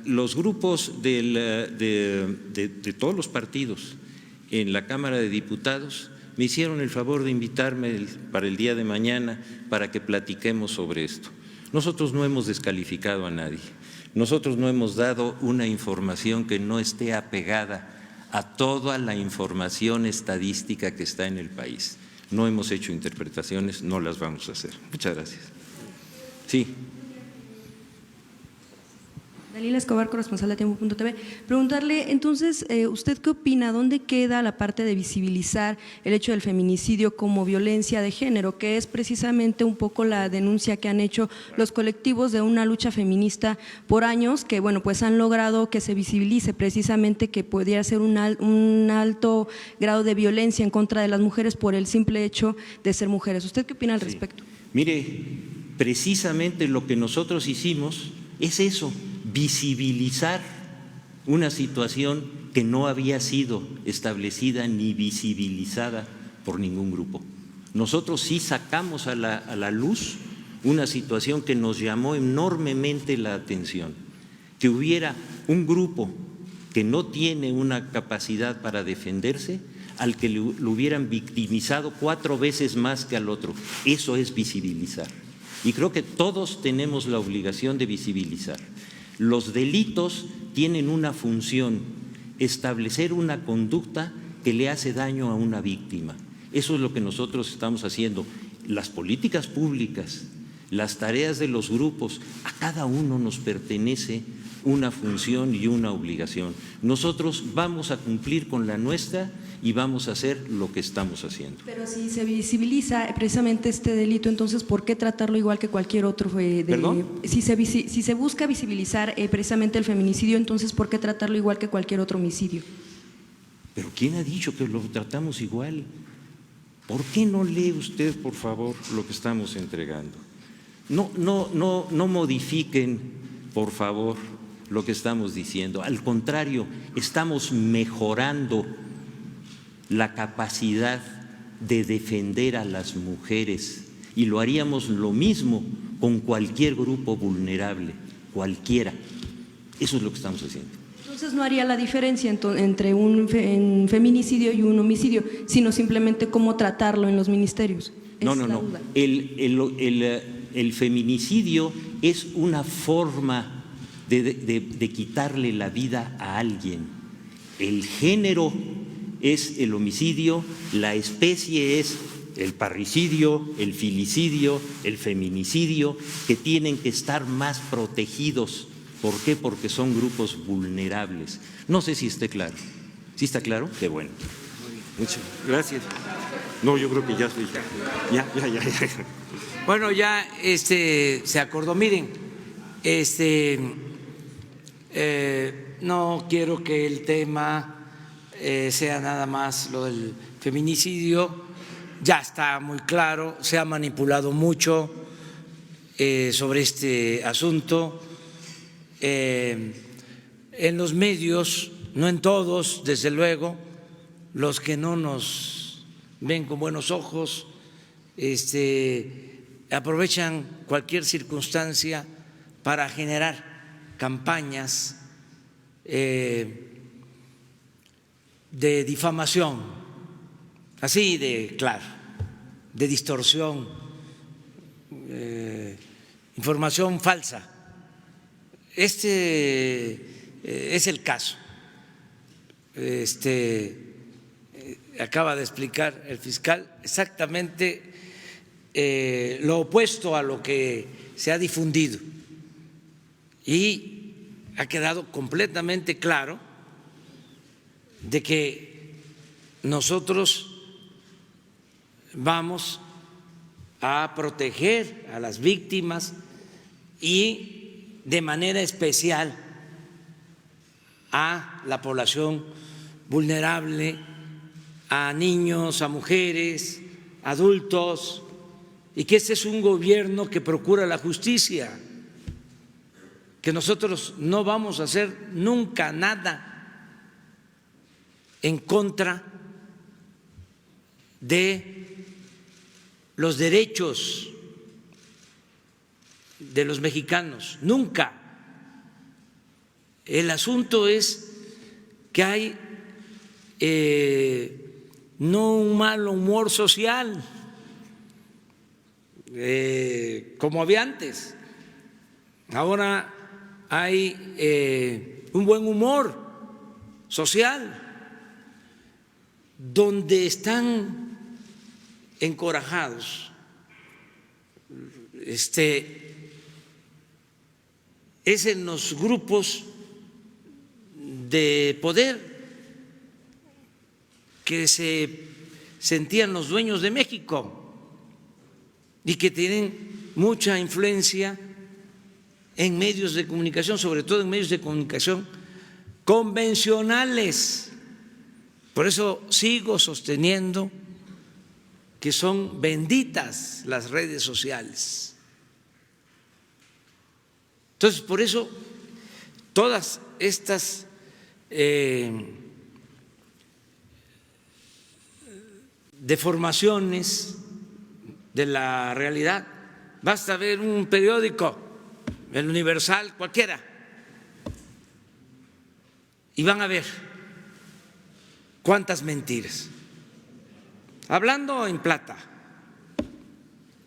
Los grupos de todos los partidos en la Cámara de Diputados me hicieron el favor de invitarme para el día de mañana para que platiquemos sobre esto. Nosotros no hemos descalificado a nadie, nosotros no hemos dado una información que no esté apegada a toda la información estadística que está en el país. No hemos hecho interpretaciones, no las vamos a hacer. Muchas gracias. Sí. Dalila Escobar, corresponsal de Tiempo.tv. Preguntarle, entonces, ¿usted qué opina? ¿Dónde queda la parte de visibilizar el hecho del feminicidio como violencia de género, que es precisamente un poco la denuncia que han hecho los colectivos de una lucha feminista por años, que bueno, pues han logrado que se visibilice precisamente que pudiera ser un alto grado de violencia en contra de las mujeres por el simple hecho de ser mujeres? ¿Usted qué opina al respecto? Mire, precisamente lo que nosotros hicimos es eso, visibilizar una situación que no había sido establecida ni visibilizada por ningún grupo. Nosotros sí sacamos a la luz una situación que nos llamó enormemente la atención, que hubiera un grupo que no tiene una capacidad para defenderse, al que lo hubieran victimizado 4 veces más que al otro. Eso es visibilizar. Y creo que todos tenemos la obligación de visibilizar. Los delitos tienen una función, establecer una conducta que le hace daño a una víctima. Eso es lo que nosotros estamos haciendo. Las políticas públicas, las tareas de los grupos, a cada uno nos pertenece una función y una obligación. Nosotros vamos a cumplir con la nuestra y vamos a hacer lo que estamos haciendo. Pero si se visibiliza precisamente este delito, entonces, ¿por qué tratarlo igual que cualquier otro? ¿Perdón? Si se busca visibilizar precisamente el feminicidio, entonces, ¿por qué tratarlo igual que cualquier otro homicidio? ¿Pero quién ha dicho que lo tratamos igual? ¿Por qué no lee usted, por favor, lo que estamos entregando? No modifiquen, por favor, lo que estamos diciendo. Al contrario, estamos mejorando la capacidad de defender a las mujeres y lo haríamos lo mismo con cualquier grupo vulnerable, cualquiera. Eso es lo que estamos haciendo. Entonces no haría la diferencia entre un feminicidio y un homicidio, sino simplemente cómo tratarlo en los ministerios. No. El feminicidio es una forma de quitarle la vida a alguien. El género es el homicidio, la especie es el parricidio, el filicidio, el feminicidio, que tienen que estar más protegidos. ¿Por qué? Porque son grupos vulnerables. No sé si esté claro. ¿Sí está claro? Qué bueno. Muchas gracias. No, yo creo que ya estoy. Ya. Bueno, ya se acordó. Miren, no quiero que el tema sea nada más lo del feminicidio. Ya está muy claro, se ha manipulado mucho sobre este asunto. En los medios, no en todos, desde luego, los que no nos ven con buenos ojos, aprovechan cualquier circunstancia para generar campañas de difamación, así de claro, de distorsión, información falsa. Este es el caso. Acaba de explicar el fiscal exactamente lo opuesto a lo que se ha difundido y ha quedado completamente claro de que nosotros vamos a proteger a las víctimas y de manera especial a la población vulnerable, a niños, a mujeres, adultos, y que este es un gobierno que procura la justicia, que nosotros no vamos a hacer nunca nada en contra de los derechos de los mexicanos, nunca. El asunto es que hay no un mal humor social como había antes, ahora hay un buen humor social donde están encorajados es en los grupos de poder que se sentían los dueños de México y que tienen mucha influencia en medios de comunicación, sobre todo en medios de comunicación convencionales. Por eso sigo sosteniendo que son benditas las redes sociales. Entonces, por eso todas estas deformaciones de la realidad, basta ver un periódico, el Universal, cualquiera, y van a ver cuántas mentiras, hablando en plata.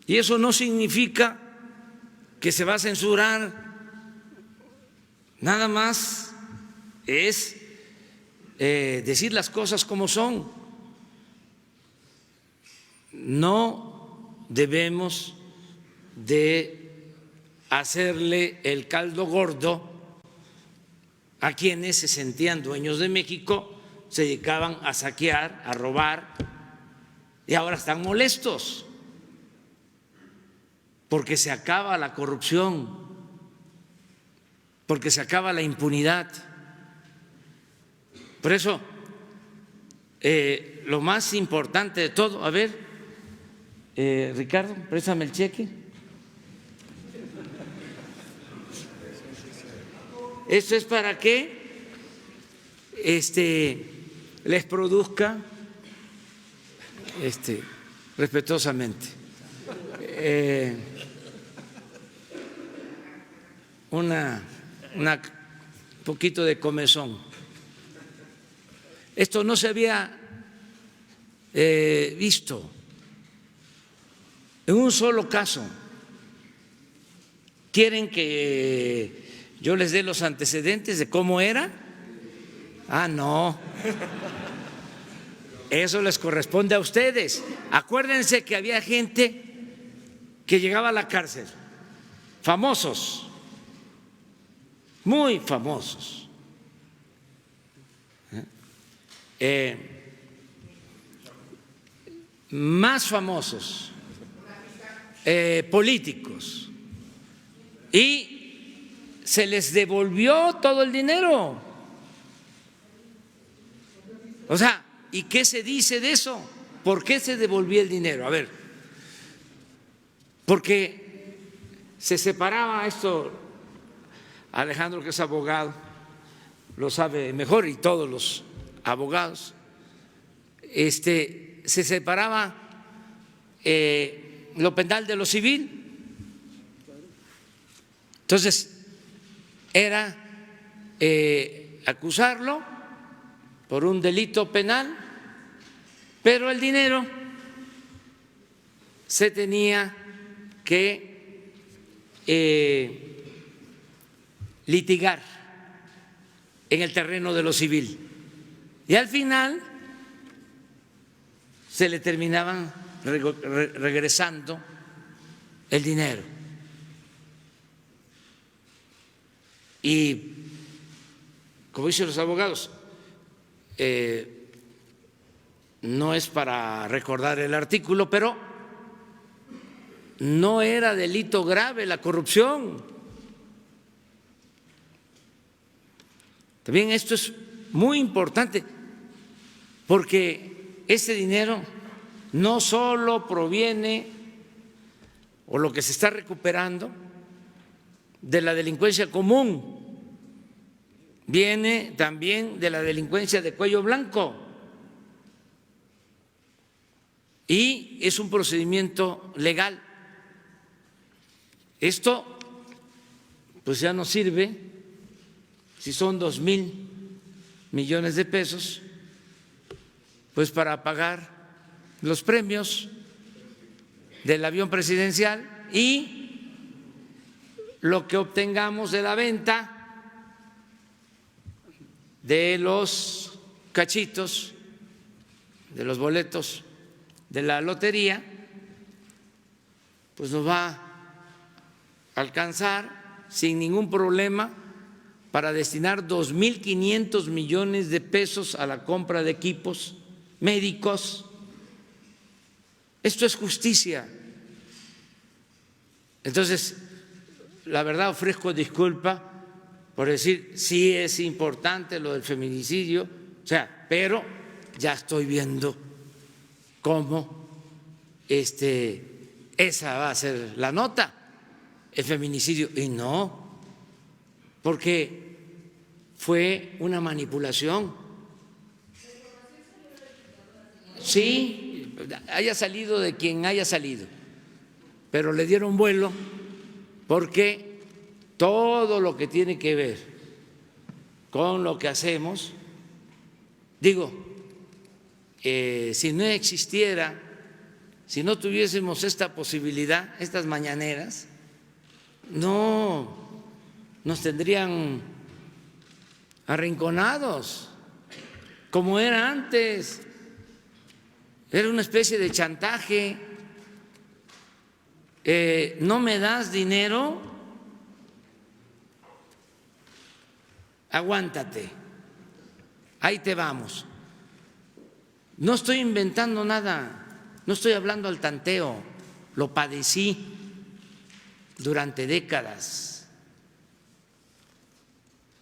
Y eso no significa que se va a censurar, nada más es decir las cosas como son. No debemos de hacerle el caldo gordo a quienes se sentían dueños de México, se dedicaban a saquear, a robar, y ahora están molestos porque se acaba la corrupción, porque se acaba la impunidad. Por eso, lo más importante de todo, a ver, Ricardo, préstame el cheque. Esto es para que les produzca respetuosamente un poquito de comezón. Esto no se había visto en un solo caso. ¿Quieren que yo les dé los antecedentes de cómo era? Ah, no. Eso les corresponde a ustedes. Acuérdense que había gente que llegaba a la cárcel, famosos, muy famosos, más famosos, políticos, y se les devolvió todo el dinero. O sea, ¿y qué se dice de eso? ¿Por qué se devolvía el dinero? A ver, porque se separaba esto, Alejandro, que es abogado, lo sabe mejor, y todos los abogados, se separaba lo penal de lo civil. Entonces, era acusarlo por un delito penal, pero el dinero se tenía que litigar en el terreno de lo civil, y al final se le terminaban regresando el dinero. Y como dicen los abogados, no es para recordar el artículo, pero no era delito grave la corrupción. También esto es muy importante, porque ese dinero no solo proviene, o lo que se está recuperando, de la delincuencia común, viene también de la delincuencia de cuello blanco, y es un procedimiento legal. Esto pues ya no sirve si son 2,000 millones de pesos, pues para pagar los premios del avión presidencial y lo que obtengamos de la venta de los cachitos, de los boletos de la lotería, pues nos va a alcanzar sin ningún problema para destinar 2,500 millones de pesos a la compra de equipos médicos. Esto es justicia. Entonces, la verdad, ofrezco disculpa por decir sí es importante lo del feminicidio, o sea, pero ya estoy viendo cómo esa va a ser la nota, el feminicidio, y no, porque fue una manipulación. Sí, haya salido de quien haya salido, pero le dieron vuelo porque todo lo que tiene que ver con lo que hacemos, digo, si no existiera, si no tuviésemos esta posibilidad, estas mañaneras, no nos tendrían arrinconados como era antes. Era una especie de chantaje. No me das dinero, aguántate, ahí te vamos. No estoy inventando nada, no estoy hablando al tanteo, lo padecí durante décadas.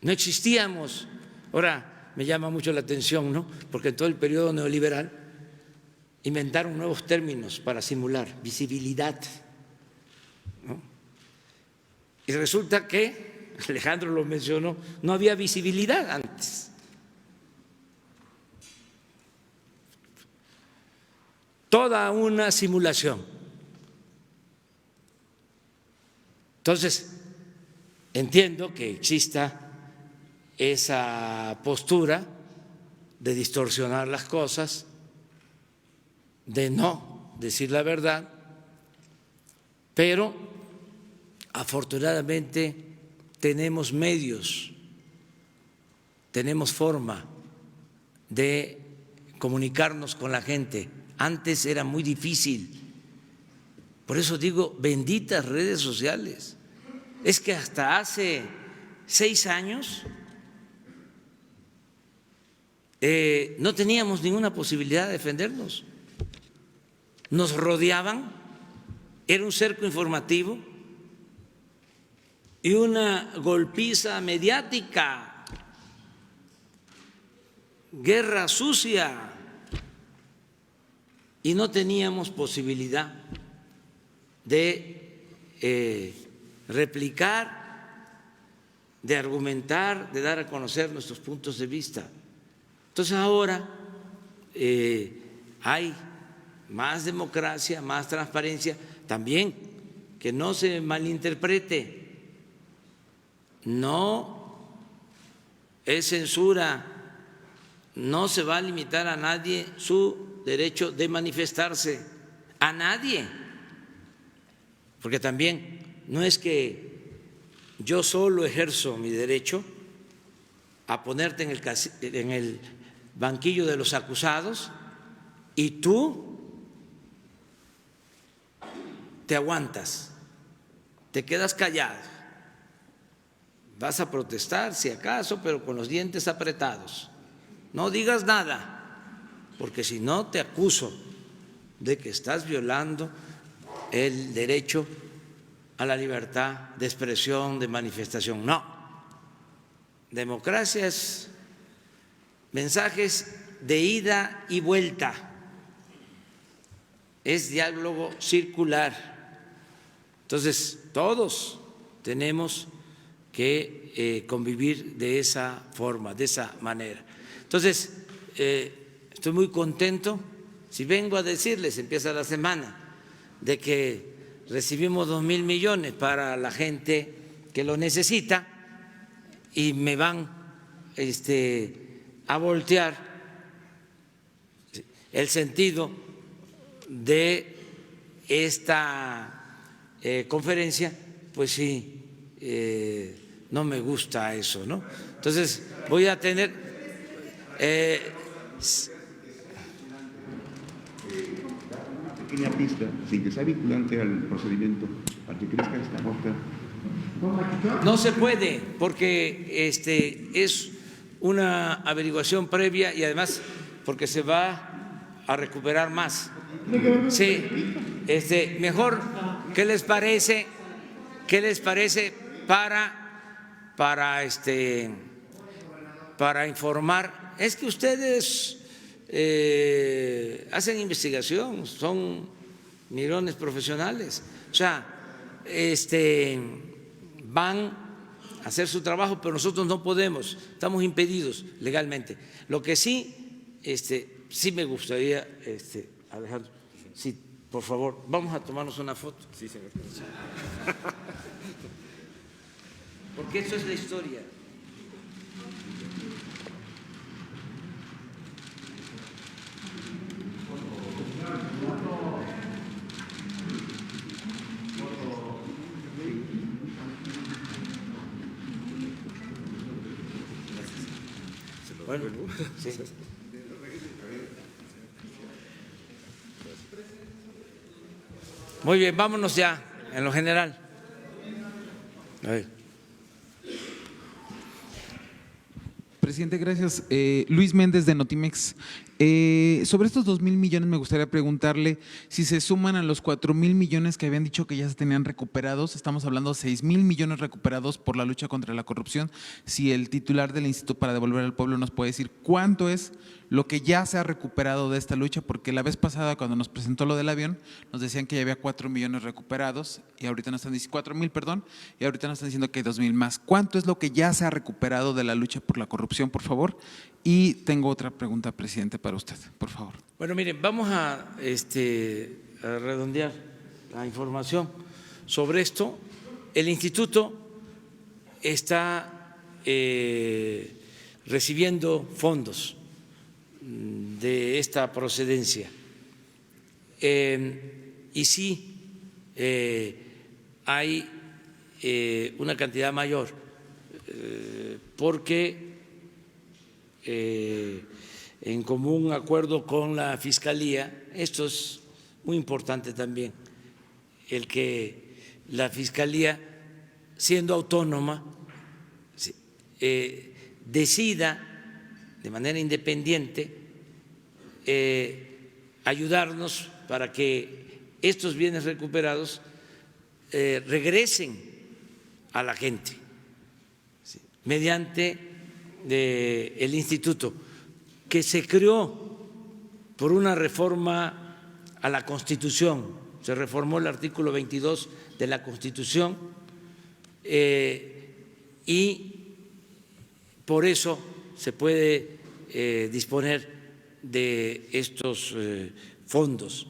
No existíamos. Ahora me llama mucho la atención, ¿no? Porque en todo el periodo neoliberal inventaron nuevos términos para simular visibilidad, ¿no? Y resulta que, Alejandro lo mencionó, no había visibilidad antes. Toda una simulación. Entonces, entiendo que exista esa postura de distorsionar las cosas, de no decir la verdad, pero afortunadamente tenemos medios, tenemos forma de comunicarnos con la gente. Antes era muy difícil. Por eso digo, benditas redes sociales. Es que hasta hace 6 años no teníamos ninguna posibilidad de defendernos. Nos rodeaban, era un cerco informativo y una golpiza mediática, guerra sucia, y no teníamos posibilidad de replicar, de argumentar, de dar a conocer nuestros puntos de vista. Entonces ahora hay más democracia, más transparencia, también que no se malinterprete, no es censura, no se va a limitar a nadie su derecho de manifestarse, a nadie, porque también no es que yo solo ejerzo mi derecho a ponerte en el banquillo de los acusados y tú te aguantas, te quedas callado, vas a protestar si acaso, pero con los dientes apretados, no digas nada, porque si no te acuso de que estás violando el derecho a la libertad de expresión, de manifestación. No, democracia es mensajes de ida y vuelta, es diálogo circular. Entonces, todos tenemos que convivir de esa forma, de esa manera. Entonces, estoy muy contento. Si vengo a decirles, empieza la semana, de que recibimos 2,000 millones para la gente que lo necesita y me van a voltear el sentido de esta conferencia, pues sí, no me gusta eso, ¿no? Entonces voy a tener… pequeña pista, sin que sea vinculante al procedimiento, para que crezca esta nota. No se puede, porque es una averiguación previa y además porque se va a recuperar más. Sí, mejor, ¿qué les parece? ¿Qué les parece para informar? Es que ustedes hacen investigación, son mirones profesionales, o sea, van a hacer su trabajo, pero nosotros no podemos, estamos impedidos legalmente. Lo que sí, sí me gustaría, Alejandro, sí, por favor, vamos a tomarnos una foto. Sí, señor. Porque eso es la historia. Bueno, sí. Muy bien, vámonos ya, en lo general. A ver. Presidente, gracias. Luis Méndez de Notimex. Sobre estos 2,000 millones me gustaría preguntarle si se suman a los 4,000 millones que habían dicho que ya se tenían recuperados. Estamos hablando de 6,000 millones recuperados por la lucha contra la corrupción. Si el titular del Instituto para Devolver al Pueblo nos puede decir cuánto es lo que ya se ha recuperado de esta lucha, porque la vez pasada cuando nos presentó lo del avión nos decían que ya había 4 millones recuperados y ahorita nos están diciendo 4,000, perdón, y ahorita nos están diciendo que hay 2,000 más. ¿Cuánto es lo que ya se ha recuperado de la lucha por la corrupción, por favor? Y tengo otra pregunta, presidente, para usted, por favor. Bueno, miren, vamos a redondear la información sobre esto. El instituto está recibiendo fondos de esta procedencia y sí hay una cantidad mayor porque en común acuerdo con la Fiscalía, esto es muy importante también, el que la Fiscalía, siendo autónoma, decida de manera independiente ayudarnos para que estos bienes recuperados regresen a la gente mediante el instituto, que se creó por una reforma a la Constitución. Se reformó el artículo 22 de la Constitución y por eso se puede disponer de estos fondos.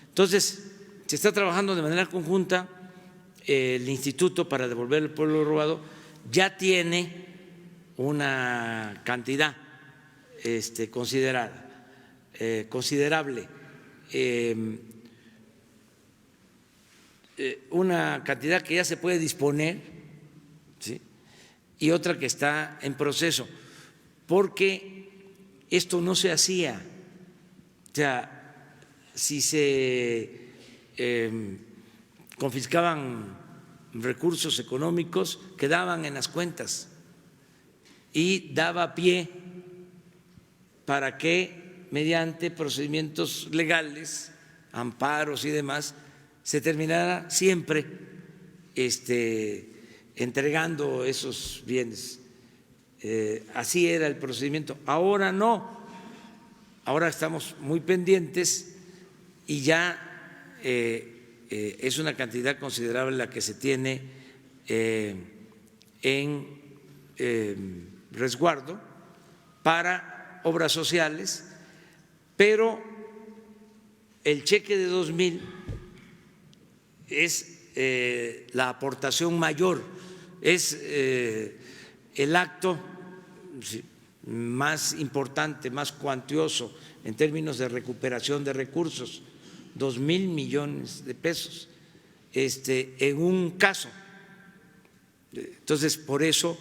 Entonces, se está trabajando de manera conjunta. El Instituto para Devolver al Pueblo Robado ya tiene una cantidad considerable, una cantidad que ya se puede disponer, ¿sí? Y otra que está en proceso, porque esto no se hacía. O sea, si se confiscaban recursos económicos, quedaban en las cuentas y daba pie para que mediante procedimientos legales, amparos y demás, se terminara siempre entregando esos bienes. Así era el procedimiento. Ahora no, ahora estamos muy pendientes y ya es una cantidad considerable la que se tiene en resguardo para obras sociales, pero el cheque de 2,000 es la aportación mayor, es el acto más importante, más cuantioso en términos de recuperación de recursos, 2,000 millones de pesos en un caso. Entonces, por eso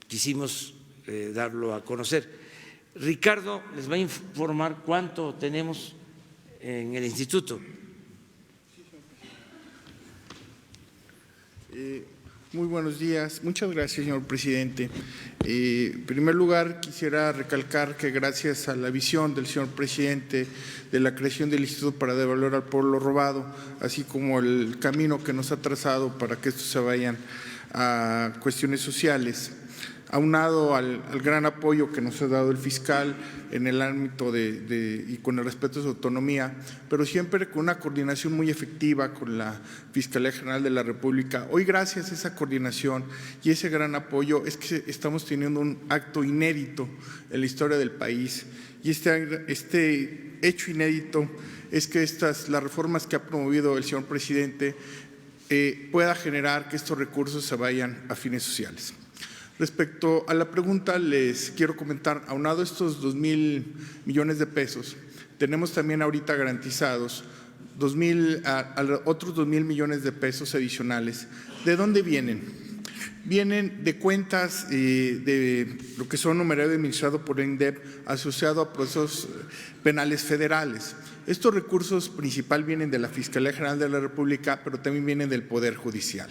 quisimos darlo a conocer. Ricardo les va a informar cuánto tenemos en el instituto. Muy buenos días. Muchas gracias, señor presidente. En primer lugar, quisiera recalcar que gracias a la visión del señor presidente de la creación del Instituto para Devolver al Pueblo Robado, así como el camino que nos ha trazado para que estos se vayan a cuestiones sociales, aunado al gran apoyo que nos ha dado el fiscal en el ámbito y con el respeto a su autonomía, pero siempre con una coordinación muy efectiva con la Fiscalía General de la República. Hoy, gracias a esa coordinación y ese gran apoyo, es que estamos teniendo un acto inédito en la historia del país. Y este hecho inédito es que las reformas que ha promovido el señor presidente pueda generar que estos recursos se vayan a fines sociales. Respecto a la pregunta, les quiero comentar, aunado a estos 2,000 millones de pesos, tenemos también ahorita garantizados otros 2,000 millones de pesos adicionales. ¿De dónde vienen? Vienen de cuentas de lo que son numerario administrado por el INDEP asociado a procesos penales federales. Estos recursos principal vienen de la Fiscalía General de la República, pero también vienen del Poder Judicial.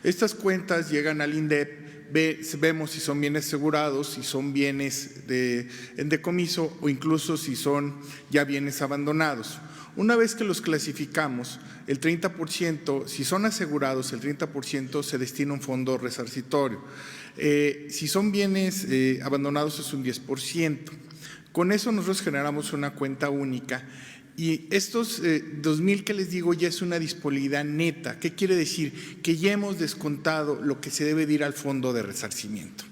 Estas cuentas llegan al INDEP vemos si son bienes asegurados, si son bienes en decomiso o incluso si son ya bienes abandonados. Una vez que los clasificamos, el 30%, si son asegurados, el 30% se destina a un fondo resarcitorio. Si son bienes abandonados es un 10%. Con eso nosotros generamos una cuenta única y estos 2,000 que les digo ya es una disponibilidad neta. ¿Qué quiere decir? Que ya hemos descontado lo que se debe de ir al fondo de resarcimiento.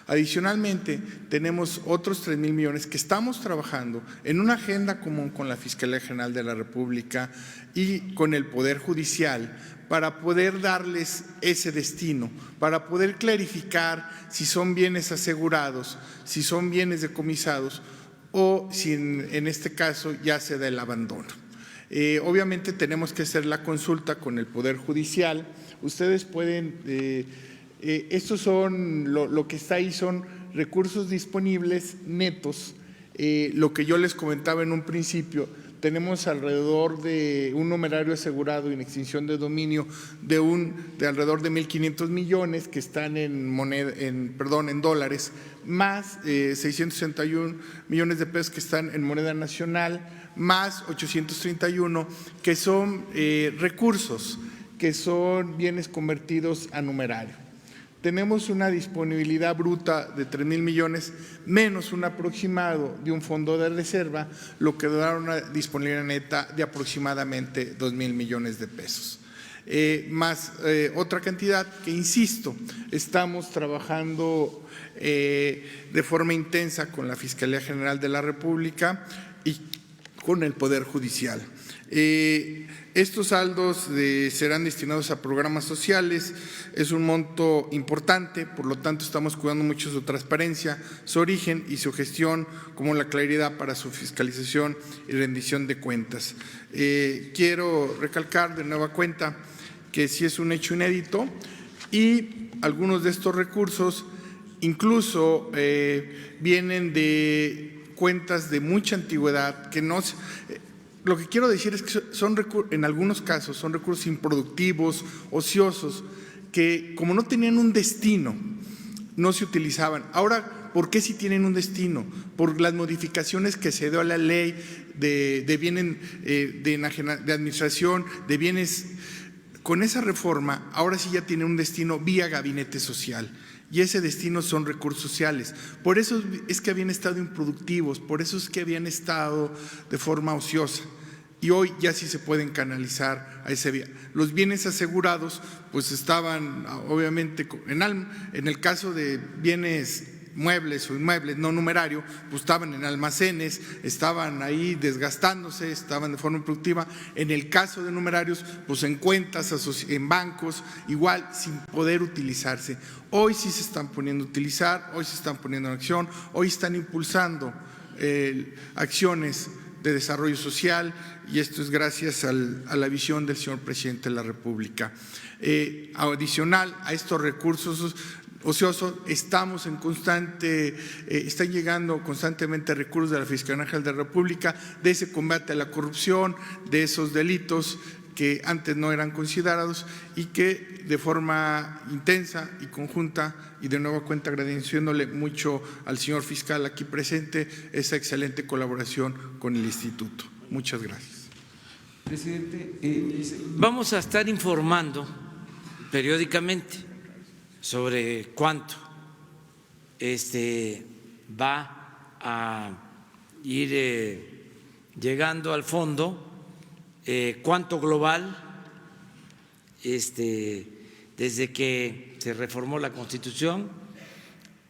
Adicionalmente, tenemos otros 3,000 millones que estamos trabajando en una agenda común con la Fiscalía General de la República y con el Poder Judicial para poder darles ese destino, para poder clarificar si son bienes asegurados, si son bienes decomisados o si en este caso ya se da el abandono. Obviamente tenemos que hacer la consulta con el Poder Judicial. Ustedes pueden… estos son, lo que está ahí son recursos disponibles netos. Lo que yo les comentaba en un principio, tenemos alrededor de un numerario asegurado en extinción de dominio de alrededor de 1,500 millones que están en dólares, más 661 millones de pesos que están en moneda nacional, más 831 que son recursos, que son bienes convertidos a numerario. Tenemos una disponibilidad bruta de 3,000 millones menos un aproximado de un fondo de reserva, lo que da una disponibilidad neta de aproximadamente 2,000 millones de pesos. Más otra cantidad que, insisto, estamos trabajando de forma intensa con la Fiscalía General de la República y con el Poder Judicial. Estos saldos serán destinados a programas sociales, es un monto importante, por lo tanto estamos cuidando mucho su transparencia, su origen y su gestión, como la claridad para su fiscalización y rendición de cuentas. Quiero recalcar de nueva cuenta que sí es un hecho inédito y algunos de estos recursos incluso vienen de cuentas de mucha antigüedad que no… Lo que quiero decir es que en algunos casos son recursos improductivos, ociosos, que como no tenían un destino, no se utilizaban. Ahora, ¿por qué sí tienen un destino? Por las modificaciones que se dio a la ley de bienes de administración, de bienes. Con esa reforma, ahora sí ya tiene un destino vía gabinete social. Y ese destino son recursos sociales. Por eso es que habían estado improductivos, por eso es que habían estado de forma ociosa. Y hoy ya sí se pueden canalizar a ese vía. Los bienes asegurados pues estaban obviamente en el caso de bienes muebles o inmuebles no numerario, pues estaban en almacenes, estaban ahí desgastándose, estaban de forma improductiva. En el caso de numerarios, pues en cuentas, en bancos, igual sin poder utilizarse. Hoy sí se están poniendo a utilizar, hoy se están poniendo en acción, hoy están impulsando acciones de desarrollo social y esto es gracias a la visión del señor Presidente de la República. Adicional a estos recursos ociosos, están llegando constantemente recursos de la Fiscalía General de la República, de ese combate a la corrupción, de esos delitos que antes no eran considerados y que de forma intensa y conjunta, y de nueva cuenta agradeciéndole mucho al señor fiscal aquí presente esa excelente colaboración con el instituto. Muchas gracias. Presidente, vamos a estar informando periódicamente sobre cuánto va a ir llegando al fondo, cuánto global, desde que se reformó la Constitución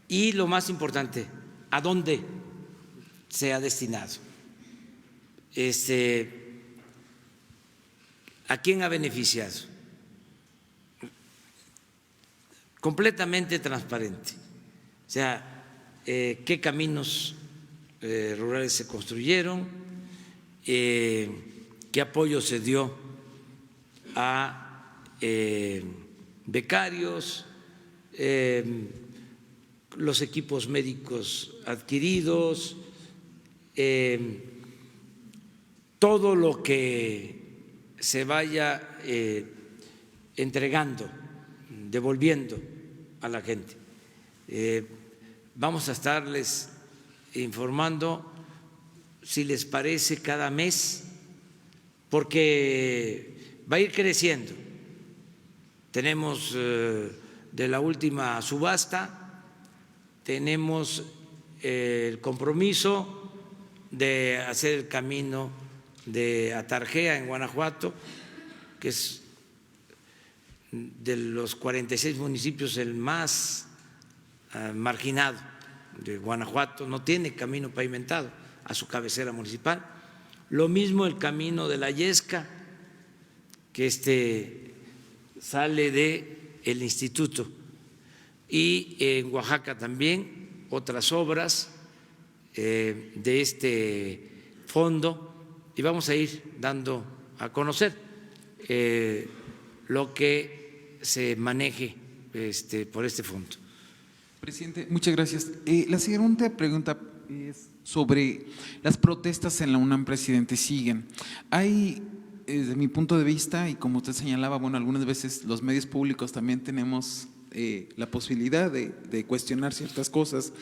y lo más importante, a dónde se ha destinado, a quién ha beneficiado. Completamente transparente, o sea, qué caminos rurales se construyeron, qué apoyo se dio a becarios, los equipos médicos adquiridos, todo lo que se vaya entregando, devolviendo a la gente. Vamos a estarles informando, si les parece, cada mes, porque va a ir creciendo. Tenemos de la última subasta, tenemos el compromiso de hacer el camino de Atarjea en Guanajuato, que es de los 46 municipios el más marginado de Guanajuato, no tiene camino pavimentado a su cabecera municipal. Lo mismo el camino de la Yesca, que sale del instituto, y en Oaxaca también otras obras de este fondo, y vamos a ir dando a conocer lo que se maneje por este fondo. Presidente, muchas gracias. La siguiente pregunta es sobre las protestas en la UNAM, presidente, siguen. Hay, desde mi punto de vista, y como usted señalaba, bueno, algunas veces los medios públicos también tenemos la posibilidad de cuestionar ciertas cosas.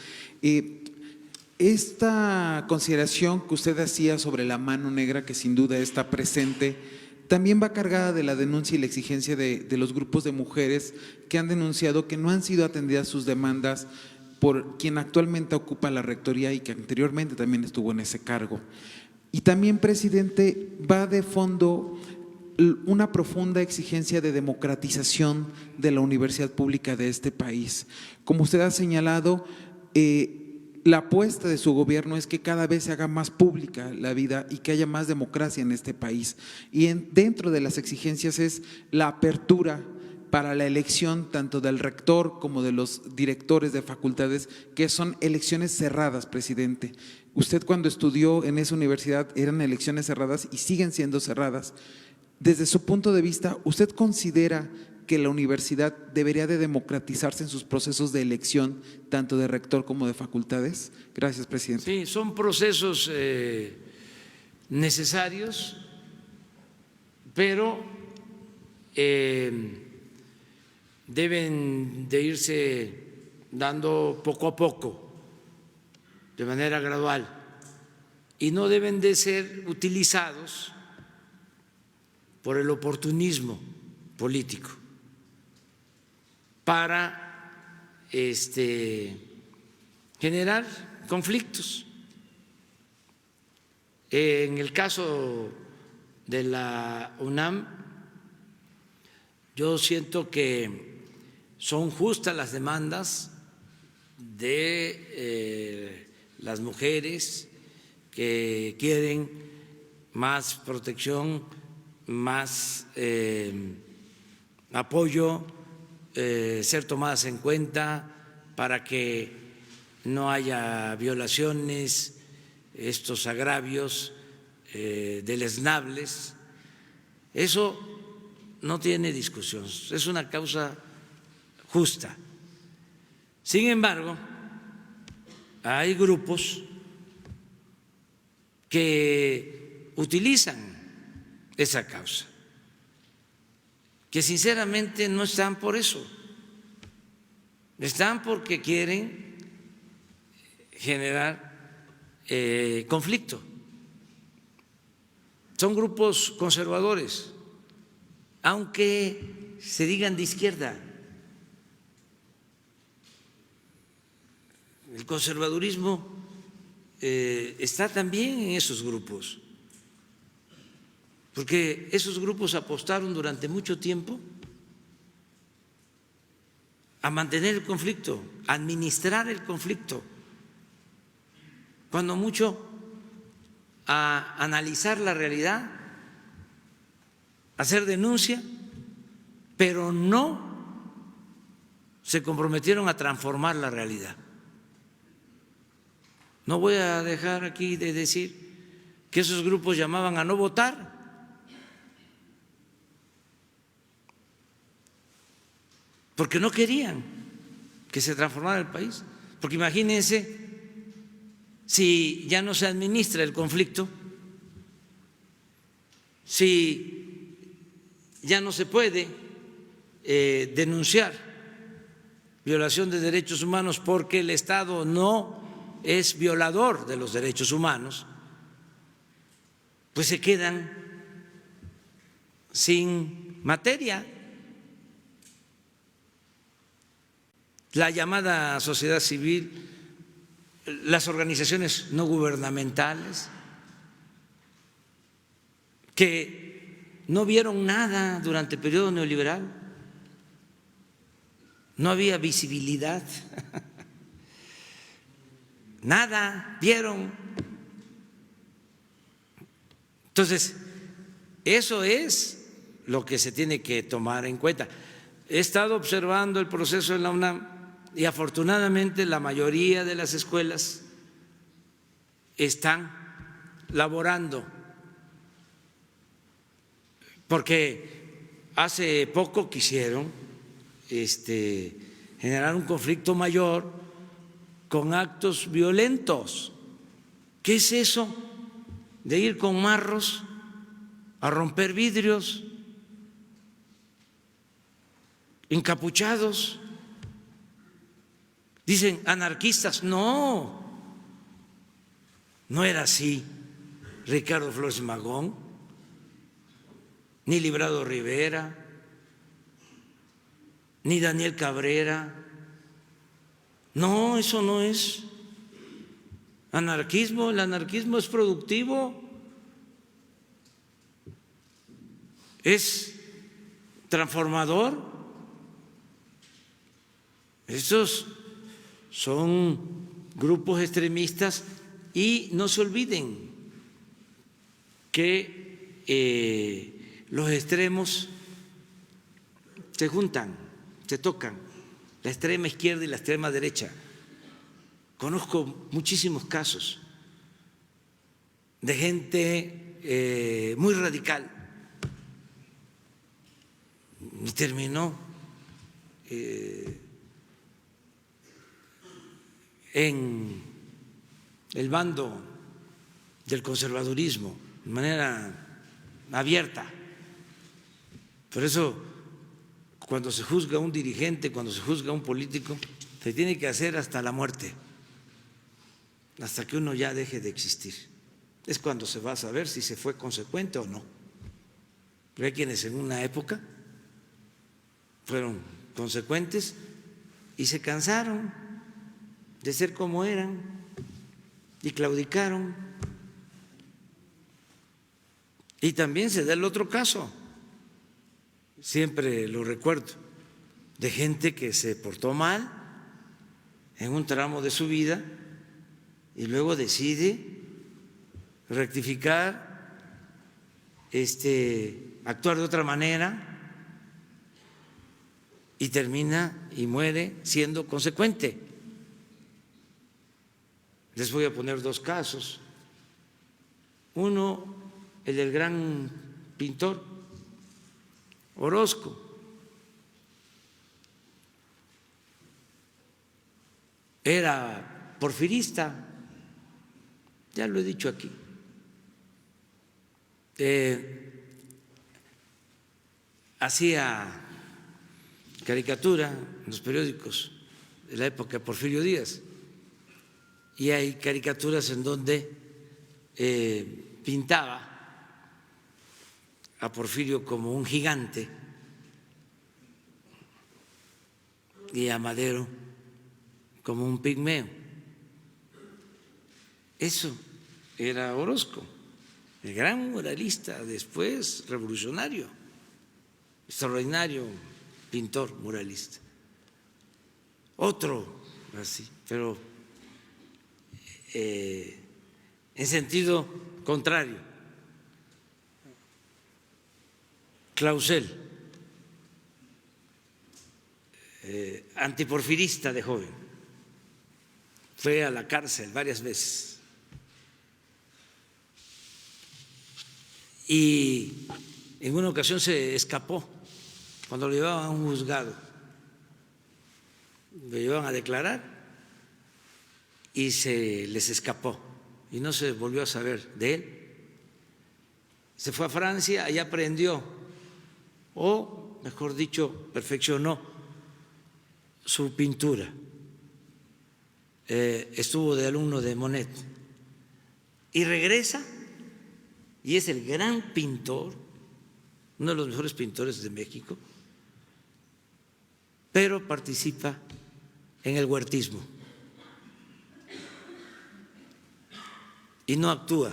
Esta consideración que usted hacía sobre la mano negra, que sin duda está presente, también va cargada de la denuncia y la exigencia de los grupos de mujeres que han denunciado que no han sido atendidas sus demandas por quien actualmente ocupa la rectoría y que anteriormente también estuvo en ese cargo. Y también, presidente, va de fondo una profunda exigencia de democratización de la universidad pública de este país. Como usted ha señalado, la apuesta de su gobierno es que cada vez se haga más pública la vida y que haya más democracia en este país. Y dentro de las exigencias es la apertura para la elección tanto del rector como de los directores de facultades, que son elecciones cerradas, presidente. Usted cuando estudió en esa universidad eran elecciones cerradas y siguen siendo cerradas. Desde su punto de vista, ¿usted considera que la universidad debería de democratizarse en sus procesos de elección, tanto de rector como de facultades? Gracias, presidente. Sí, son procesos necesarios, pero deben de irse dando poco a poco, de manera gradual, y no deben de ser utilizados por el oportunismo político para generar conflictos. En el caso de la UNAM, yo siento que son justas las demandas de las mujeres que quieren más protección, más apoyo, ser tomadas en cuenta para que no haya violaciones, estos agravios deleznables. Eso no tiene discusión, es una causa justa. Sin embargo, hay grupos que utilizan esa causa, que sinceramente no están por eso, están porque quieren generar conflicto. Son grupos conservadores, aunque se digan de izquierda. El conservadurismo está también en esos grupos, porque esos grupos apostaron durante mucho tiempo a mantener el conflicto, a administrar el conflicto, cuando mucho a analizar la realidad, a hacer denuncia, pero no se comprometieron a transformar la realidad. No voy a dejar aquí de decir que esos grupos llamaban a no votar, porque no querían que se transformara el país. Porque imagínense si ya no se administra el conflicto, si ya no se puede denunciar violación de derechos humanos porque el Estado no es violador de los derechos humanos, pues se quedan sin materia. La llamada sociedad civil, las organizaciones no gubernamentales, que no vieron nada durante el periodo neoliberal, no había visibilidad, nada vieron. Entonces, eso es lo que se tiene que tomar en cuenta. He estado observando el proceso en la UNAM y afortunadamente la mayoría de las escuelas están laborando, porque hace poco quisieron generar un conflicto mayor con actos violentos. ¿Qué es eso de ir con marros a romper vidrios, encapuchados? Dicen anarquistas. No, no era así Ricardo Flores Magón, ni Librado Rivera, ni Daniel Cabrera. No, eso no es anarquismo. El anarquismo es productivo, es transformador. Estos son grupos extremistas y no se olviden que los extremos se juntan, se tocan, la extrema izquierda y la extrema derecha. Conozco muchísimos casos de gente muy radical y terminó en el bando del conservadurismo de manera abierta. Por eso, cuando se juzga a un dirigente, cuando se juzga a un político, se tiene que hacer hasta la muerte, hasta que uno ya deje de existir. Es cuando se va a saber si se fue consecuente o no. Pero hay quienes en una época fueron consecuentes y se cansaron de ser como eran y claudicaron. Y también se da el otro caso, siempre lo recuerdo, de gente que se portó mal en un tramo de su vida y luego decide rectificar, actuar de otra manera y termina y muere siendo consecuente. Les voy a poner dos casos. Uno, el del gran pintor Orozco. Era porfirista, ya lo he dicho aquí. Hacía caricatura en los periódicos de la época de Porfirio Díaz. Y hay caricaturas en donde pintaba a Porfirio como un gigante y a Madero como un pigmeo. Eso era Orozco, el gran muralista, después revolucionario, extraordinario pintor muralista. Otro así, pero en sentido contrario, Clausel, antiporfirista de joven, fue a la cárcel varias veces y en una ocasión se escapó cuando lo llevaban a un juzgado, lo llevaban a declarar y se les escapó y no se volvió a saber de él. Se fue a Francia, allá aprendió, o mejor dicho, perfeccionó su pintura. Estuvo de alumno de Monet y regresa y es el gran pintor, uno de los mejores pintores de México, pero participa en el huertismo y no actúa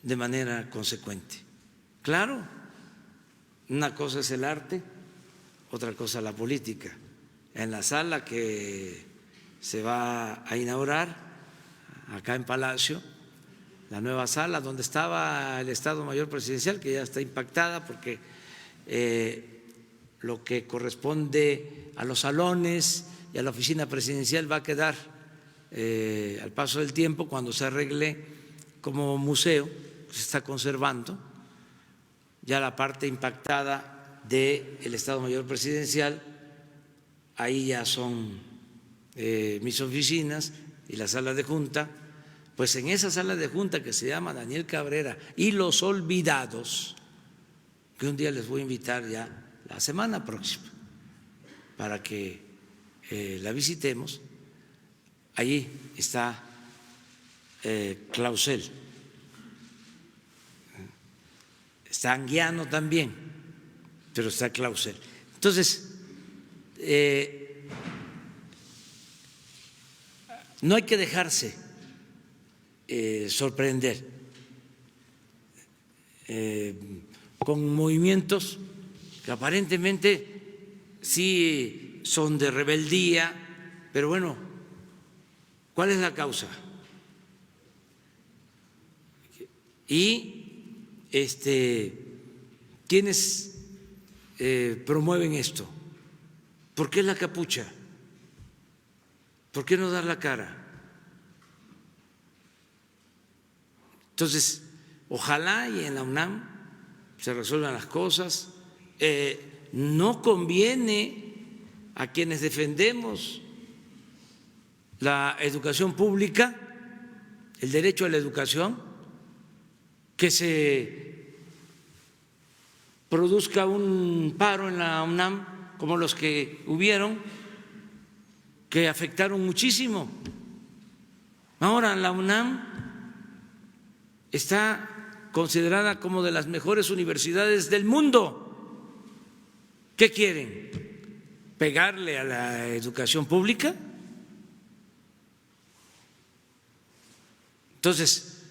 de manera consecuente. Claro, una cosa es el arte, otra cosa la política. En la sala que se va a inaugurar acá en Palacio, la nueva sala donde estaba el Estado Mayor Presidencial, que ya está impactada porque lo que corresponde a los salones y a la oficina presidencial va a quedar al paso del tiempo, cuando se arregle como museo, se está conservando. Ya la parte impactada del Estado Mayor Presidencial, ahí ya son mis oficinas y la sala de junta. Pues en esa sala de junta que se llama Daniel Cabrera y Los Olvidados, que un día les voy a invitar ya la semana próxima para que la visitemos, allí está Clausel, está Anguiano también, pero está Clausel. Entonces, no hay que dejarse sorprender con movimientos que aparentemente sí son de rebeldía, pero bueno, ¿cuál es la causa? Y ¿quiénes promueven esto? ¿Por qué la capucha? ¿Por qué no dar la cara? Entonces, ojalá y en la UNAM se resuelvan las cosas. No conviene a quienes defendemos la educación pública, el derecho a la educación, que se produzca un paro en la UNAM como los que hubieron, que afectaron muchísimo. Ahora la UNAM está considerada como de las mejores universidades del mundo. ¿Qué quieren? ¿Pegarle a la educación pública? Entonces,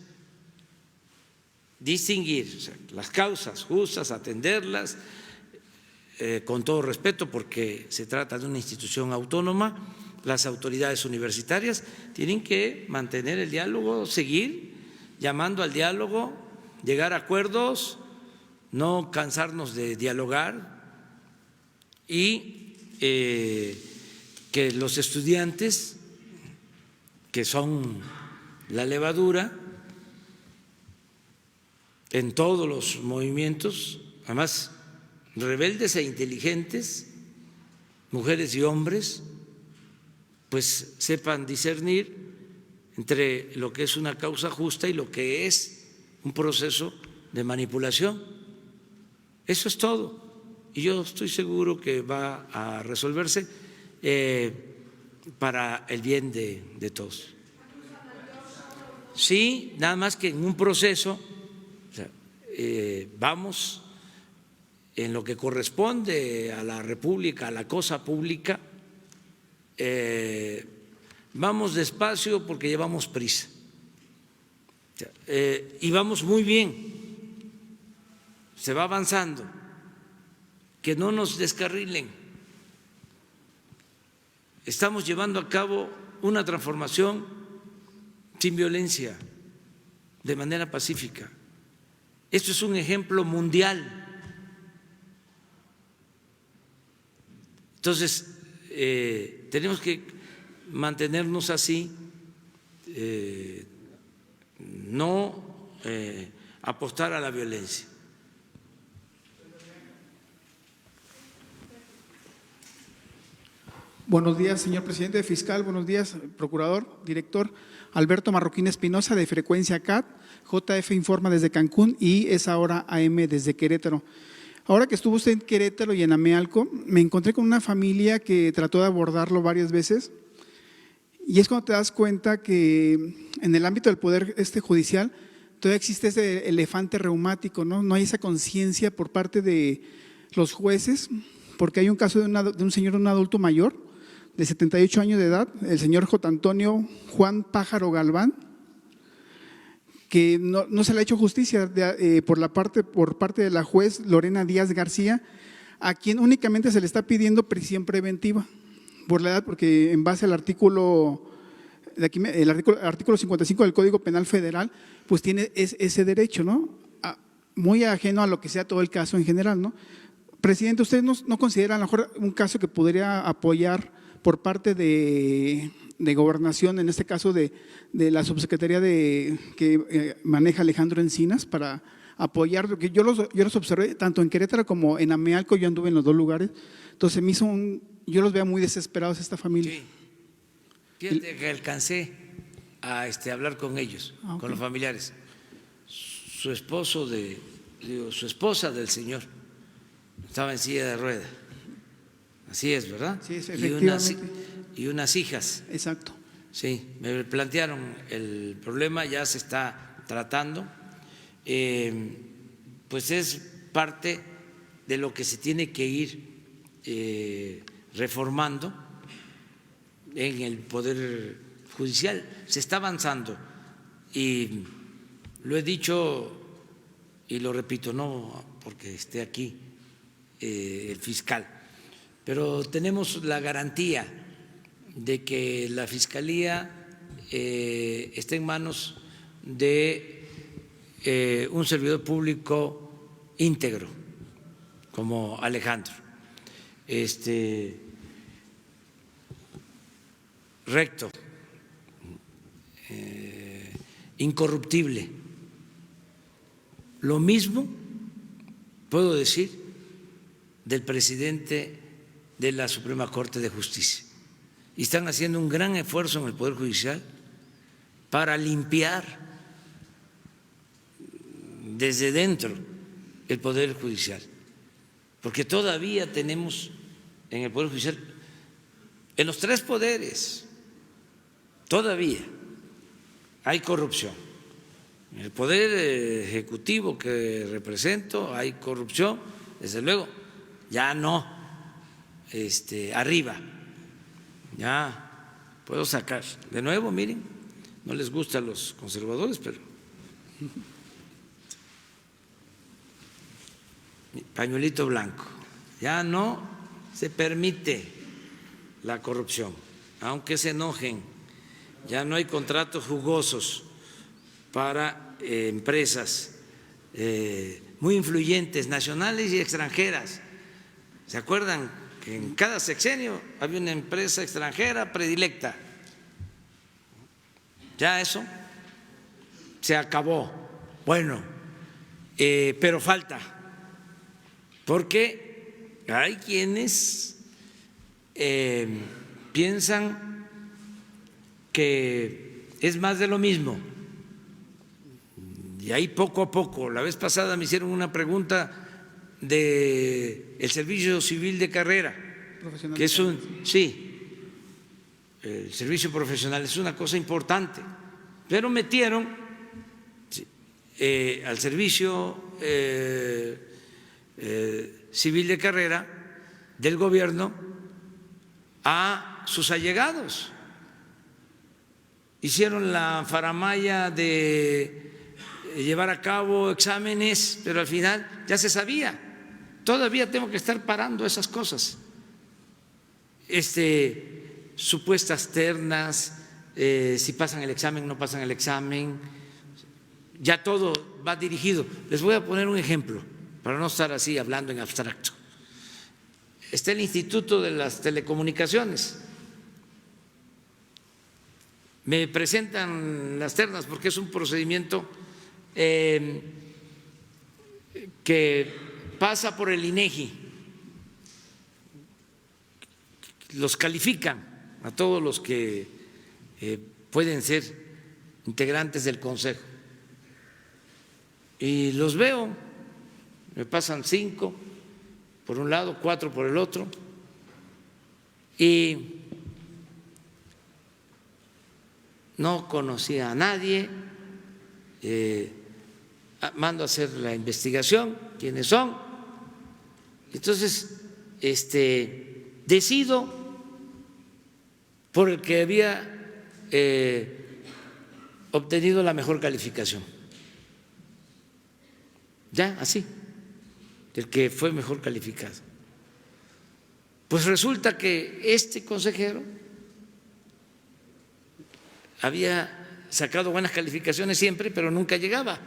distinguir, o sea, las causas justas, atenderlas con todo respeto, porque se trata de una institución autónoma. Las autoridades universitarias tienen que mantener el diálogo, seguir llamando al diálogo, llegar a acuerdos, no cansarnos de dialogar y que los estudiantes, que son la levadura en todos los movimientos, además rebeldes e inteligentes, mujeres y hombres, pues sepan discernir entre lo que es una causa justa y lo que es un proceso de manipulación. Eso es todo. Y yo estoy seguro que va a resolverse para el bien de todos. Sí, nada más que en un proceso, o sea, vamos en lo que corresponde a la República, a la cosa pública, vamos despacio porque llevamos prisa y vamos muy bien, se va avanzando, que no nos descarrilen. Estamos llevando a cabo una transformación sin violencia, de manera pacífica. Esto es un ejemplo mundial. Entonces, tenemos que mantenernos así, no apostar a la violencia. Buenos días, señor presidente, fiscal. Buenos días, procurador, director. Alberto Marroquín Espinosa, de Frecuencia CAT. JF informa desde Cancún y es ahora AM desde Querétaro. Ahora que estuvo usted en Querétaro y en Amealco, me encontré con una familia que trató de abordarlo varias veces y es cuando te das cuenta que en el ámbito del poder judicial todavía existe ese elefante reumático, ¿no? No hay esa conciencia por parte de los jueces, porque hay un caso de un señor, un adulto mayor de 78 años de edad, el señor J. Antonio Juan Pájaro Galván, que no se le ha hecho justicia por parte de la juez Lorena Díaz García, a quien únicamente se le está pidiendo prisión preventiva por la edad, porque en base al artículo 55 del Código Penal Federal, pues tiene ese derecho, ¿no? Muy ajeno a lo que sea todo el caso en general, ¿no? Presidente, ¿usted no considera a lo mejor un caso que podría apoyar por parte de Gobernación, en este caso de la subsecretaría que maneja Alejandro Encinas, para apoyar? Porque yo los observé tanto en Querétaro como en Amealco, yo anduve en los dos lugares, entonces yo los veo muy desesperados esta familia. Sí. Fíjate que alcancé a hablar con ellos, con los familiares. Su esposa del señor estaba en silla de ruedas. Así es, ¿verdad? Sí, efectivamente. Y unas hijas. Exacto. Sí, me plantearon el problema, ya se está tratando. Pues es parte de lo que se tiene que ir reformando en el Poder Judicial. Se está avanzando y lo he dicho y lo repito, no porque esté aquí el fiscal, pero tenemos la garantía de que la Fiscalía está en manos de un servidor público íntegro como Alejandro, recto, incorruptible. Lo mismo puedo decir del presidente de la Suprema Corte de Justicia. Y están haciendo un gran esfuerzo en el Poder Judicial para limpiar desde dentro el Poder Judicial, porque todavía tenemos en el Poder Judicial, en los tres poderes, todavía hay corrupción. En el Poder Ejecutivo que represento hay corrupción, desde luego, ya no arriba. Ya puedo sacar. De nuevo, miren, no les gusta a los conservadores, pero pañuelito blanco. Ya no se permite la corrupción, aunque se enojen. Ya no hay contratos jugosos para empresas muy influyentes, nacionales y extranjeras. ¿Se acuerdan que en cada sexenio había una empresa extranjera predilecta? Ya eso se acabó. Bueno, pero falta, porque hay quienes piensan que es más de lo mismo. Y ahí poco a poco, la vez pasada me hicieron una pregunta del servicio civil de carrera, que es el servicio profesional es una cosa importante, pero metieron al servicio civil de carrera del gobierno a sus allegados. Hicieron la faramalla de llevar a cabo exámenes, pero al final ya se sabía. Todavía tengo que estar parando esas cosas. Supuestas ternas, si pasan el examen, no pasan el examen, ya todo va dirigido. Les voy a poner un ejemplo para no estar así hablando en abstracto. Está el Instituto de las Telecomunicaciones. Me presentan las ternas porque es un procedimiento que pasa por el INEGI, los califican a todos los que pueden ser integrantes del Consejo. Y los veo, me pasan 5 por un lado, 4 por el otro, y no conocía a nadie. Mando a hacer la investigación, quiénes son. Entonces, decido por el que había obtenido la mejor calificación. Ya, así, el que fue mejor calificado. Pues resulta que este consejero había sacado buenas calificaciones siempre, pero nunca llegaba,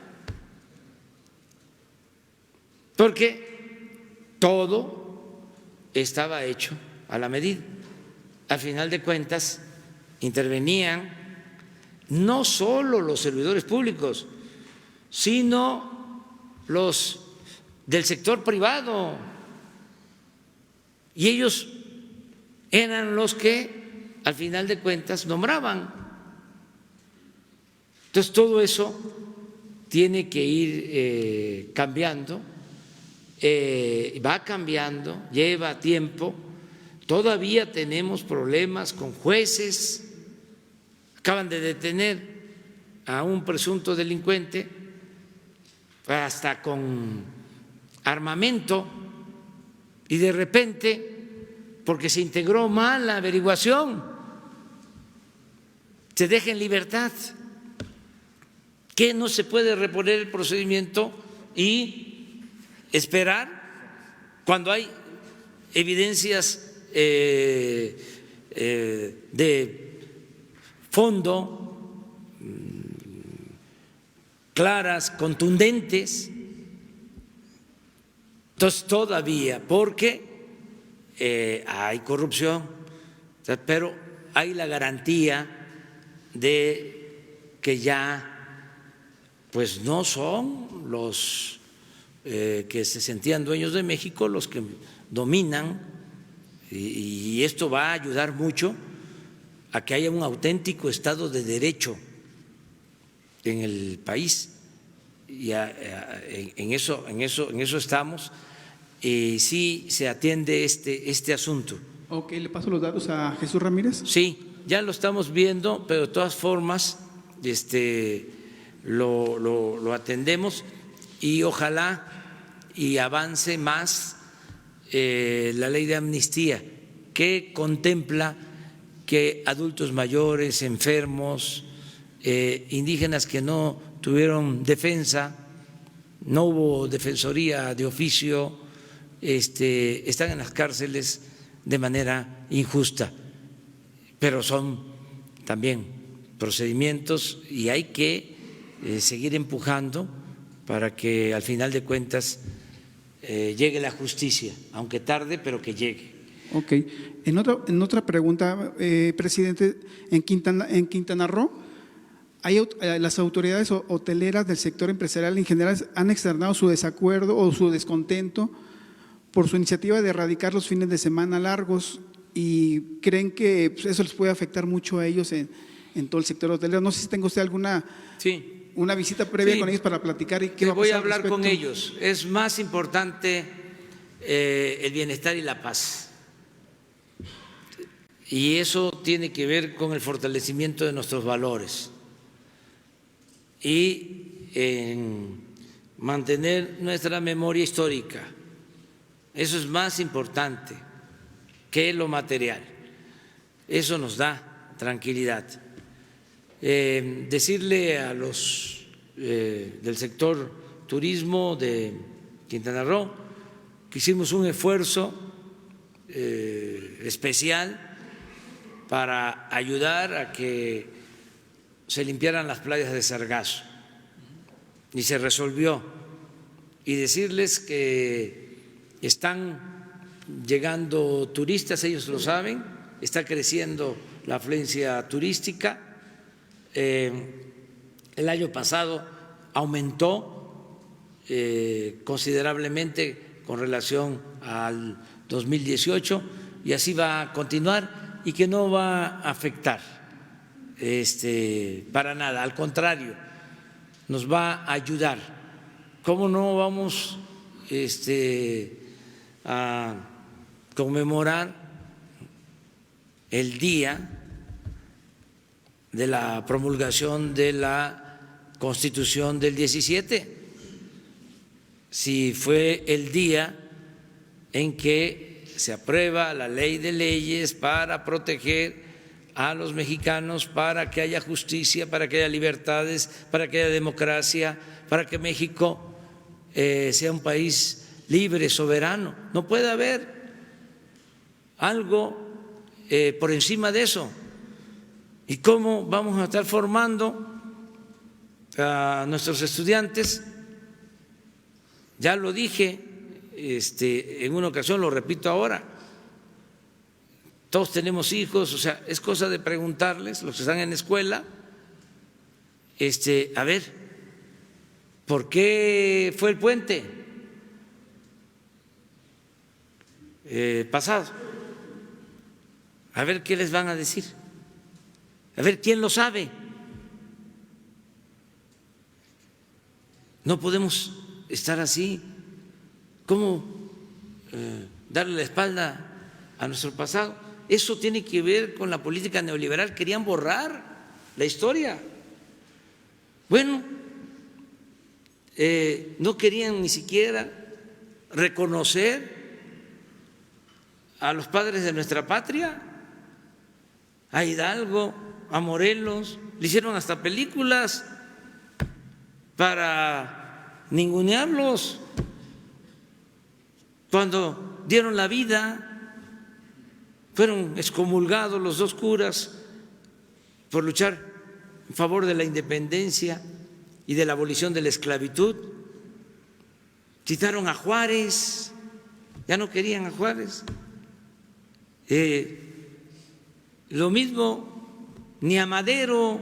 porque todo estaba hecho a la medida. Al final de cuentas, intervenían no solo los servidores públicos, sino los del sector privado, y ellos eran los que al final de cuentas nombraban. Entonces todo eso tiene que ir cambiando, va cambiando, lleva tiempo. Todavía tenemos problemas con jueces. Acaban de detener a un presunto delincuente hasta con armamento, y de repente, porque se integró mal la averiguación, se deja en libertad. ¿Qué no se puede reponer el procedimiento y esperar cuando hay evidencias de fondo, claras, contundentes? Entonces todavía, porque hay corrupción, pero hay la garantía de que ya pues no son los que se sentían dueños de México los que dominan, y esto va a ayudar mucho a que haya un auténtico Estado de Derecho en el país, y en eso estamos, y sí se atiende este asunto. Ok, ¿le paso los datos a Jesús Ramírez? Sí, ya lo estamos viendo, pero de todas formas lo atendemos, y ojalá y avance más la ley de amnistía, que contempla que adultos mayores, enfermos, indígenas que no tuvieron defensa, no hubo defensoría de oficio, están en las cárceles de manera injusta, pero son también procedimientos, y hay que seguir empujando para que al final de cuentas llegue la justicia, aunque tarde, pero que llegue. Ok. En otra pregunta, presidente, en Quintana Roo, las autoridades hoteleras del sector empresarial en general han externado su desacuerdo o su descontento por su iniciativa de erradicar los fines de semana largos, y creen que eso les puede afectar mucho a ellos en todo el sector hotelero. No sé si tenga usted alguna una visita previa con ellos para platicar y qué va a pasar. Voy a hablar con ellos. Es más importante el bienestar y la paz, y eso tiene que ver con el fortalecimiento de nuestros valores y en mantener nuestra memoria histórica. Eso es más importante que lo material. Eso nos da tranquilidad. Decirle a los del sector turismo de Quintana Roo que hicimos un esfuerzo especial para ayudar a que se limpiaran las playas de sargazo, y se resolvió, y decirles que están llegando turistas, ellos lo saben, está creciendo la afluencia turística. El año pasado aumentó considerablemente con relación al 2018, y así va a continuar, y que no va a afectar para nada, al contrario, nos va a ayudar. ¿Cómo no vamos a conmemorar el día de la promulgación de la Constitución del 17, si fue el día en que se aprueba la ley de leyes para proteger a los mexicanos, para que haya justicia, para que haya libertades, para que haya democracia, para que México sea un país libre, soberano. No puede haber algo por encima de eso. ¿Y cómo vamos a estar formando a nuestros estudiantes? Ya lo dije en una ocasión, lo repito ahora, todos tenemos hijos, o sea, es cosa de preguntarles, los que están en escuela, a ver, ¿por qué fue el puente pasado? A ver qué les van a decir, a ver quién lo sabe. No podemos estar así. ¿Cómo darle la espalda a nuestro pasado? Eso tiene que ver con la política neoliberal. Querían borrar la historia. Bueno, no querían ni siquiera reconocer a los padres de nuestra patria, a Hidalgo, a Morelos. Le hicieron hasta películas para ningunearlos. Cuando dieron la vida, fueron excomulgados los dos curas por luchar en favor de la independencia y de la abolición de la esclavitud. Quitaron a Juárez, ya no querían a Juárez. Lo mismo, ni a Madero,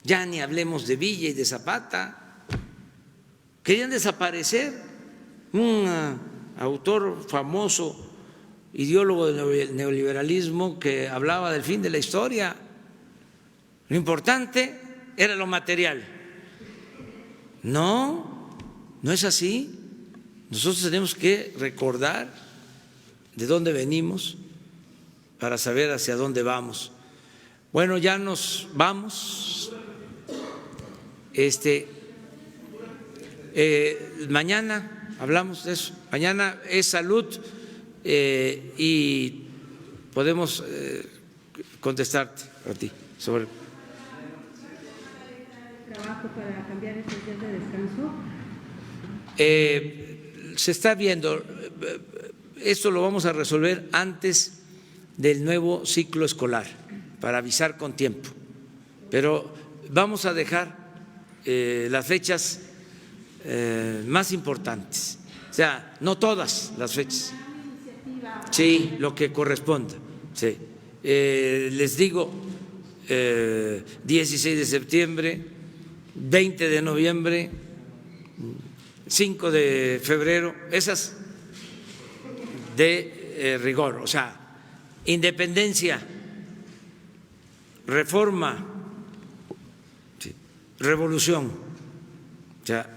ya ni hablemos de Villa y de Zapata. Querían desaparecer un autor famoso, ideólogo del neoliberalismo, que hablaba del fin de la historia. Lo importante era lo material. No, no es así. Nosotros tenemos que recordar de dónde venimos para saber hacia dónde vamos. Bueno, ya nos vamos. Mañana hablamos de eso. Mañana es salud y podemos contestarte a ti sobre trabajo para cambiar estos días de descanso. Se está viendo. Esto lo vamos a resolver antes del nuevo ciclo escolar para avisar con tiempo, pero vamos a dejar las fechas más importantes, o sea, no todas las fechas. Sí, lo que corresponda. Sí. Les digo, 16 de septiembre, 20 de noviembre, 5 de febrero, esas de rigor, o sea, independencia, reforma, sí, revolución, o sea,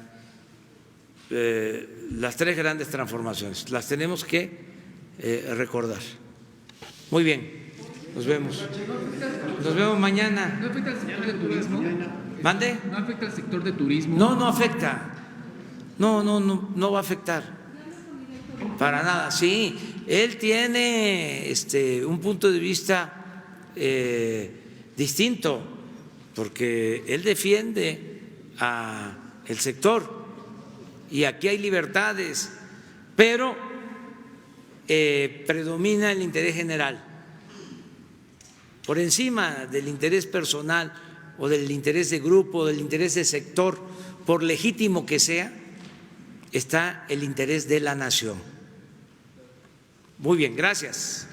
las tres grandes transformaciones, las tenemos que recordar. Muy bien, nos vemos. Nos vemos mañana. ¿No afecta al sector de turismo? ¿Mande? ¿No afecta al sector de turismo? No, no afecta. No va a afectar. Para nada, sí. Él tiene un punto de vista distinto, porque él defiende al sector y aquí hay libertades, pero predomina el interés general por encima del interés personal o del interés de grupo, del interés de sector, por legítimo que sea, está el interés de la nación. Muy bien, gracias.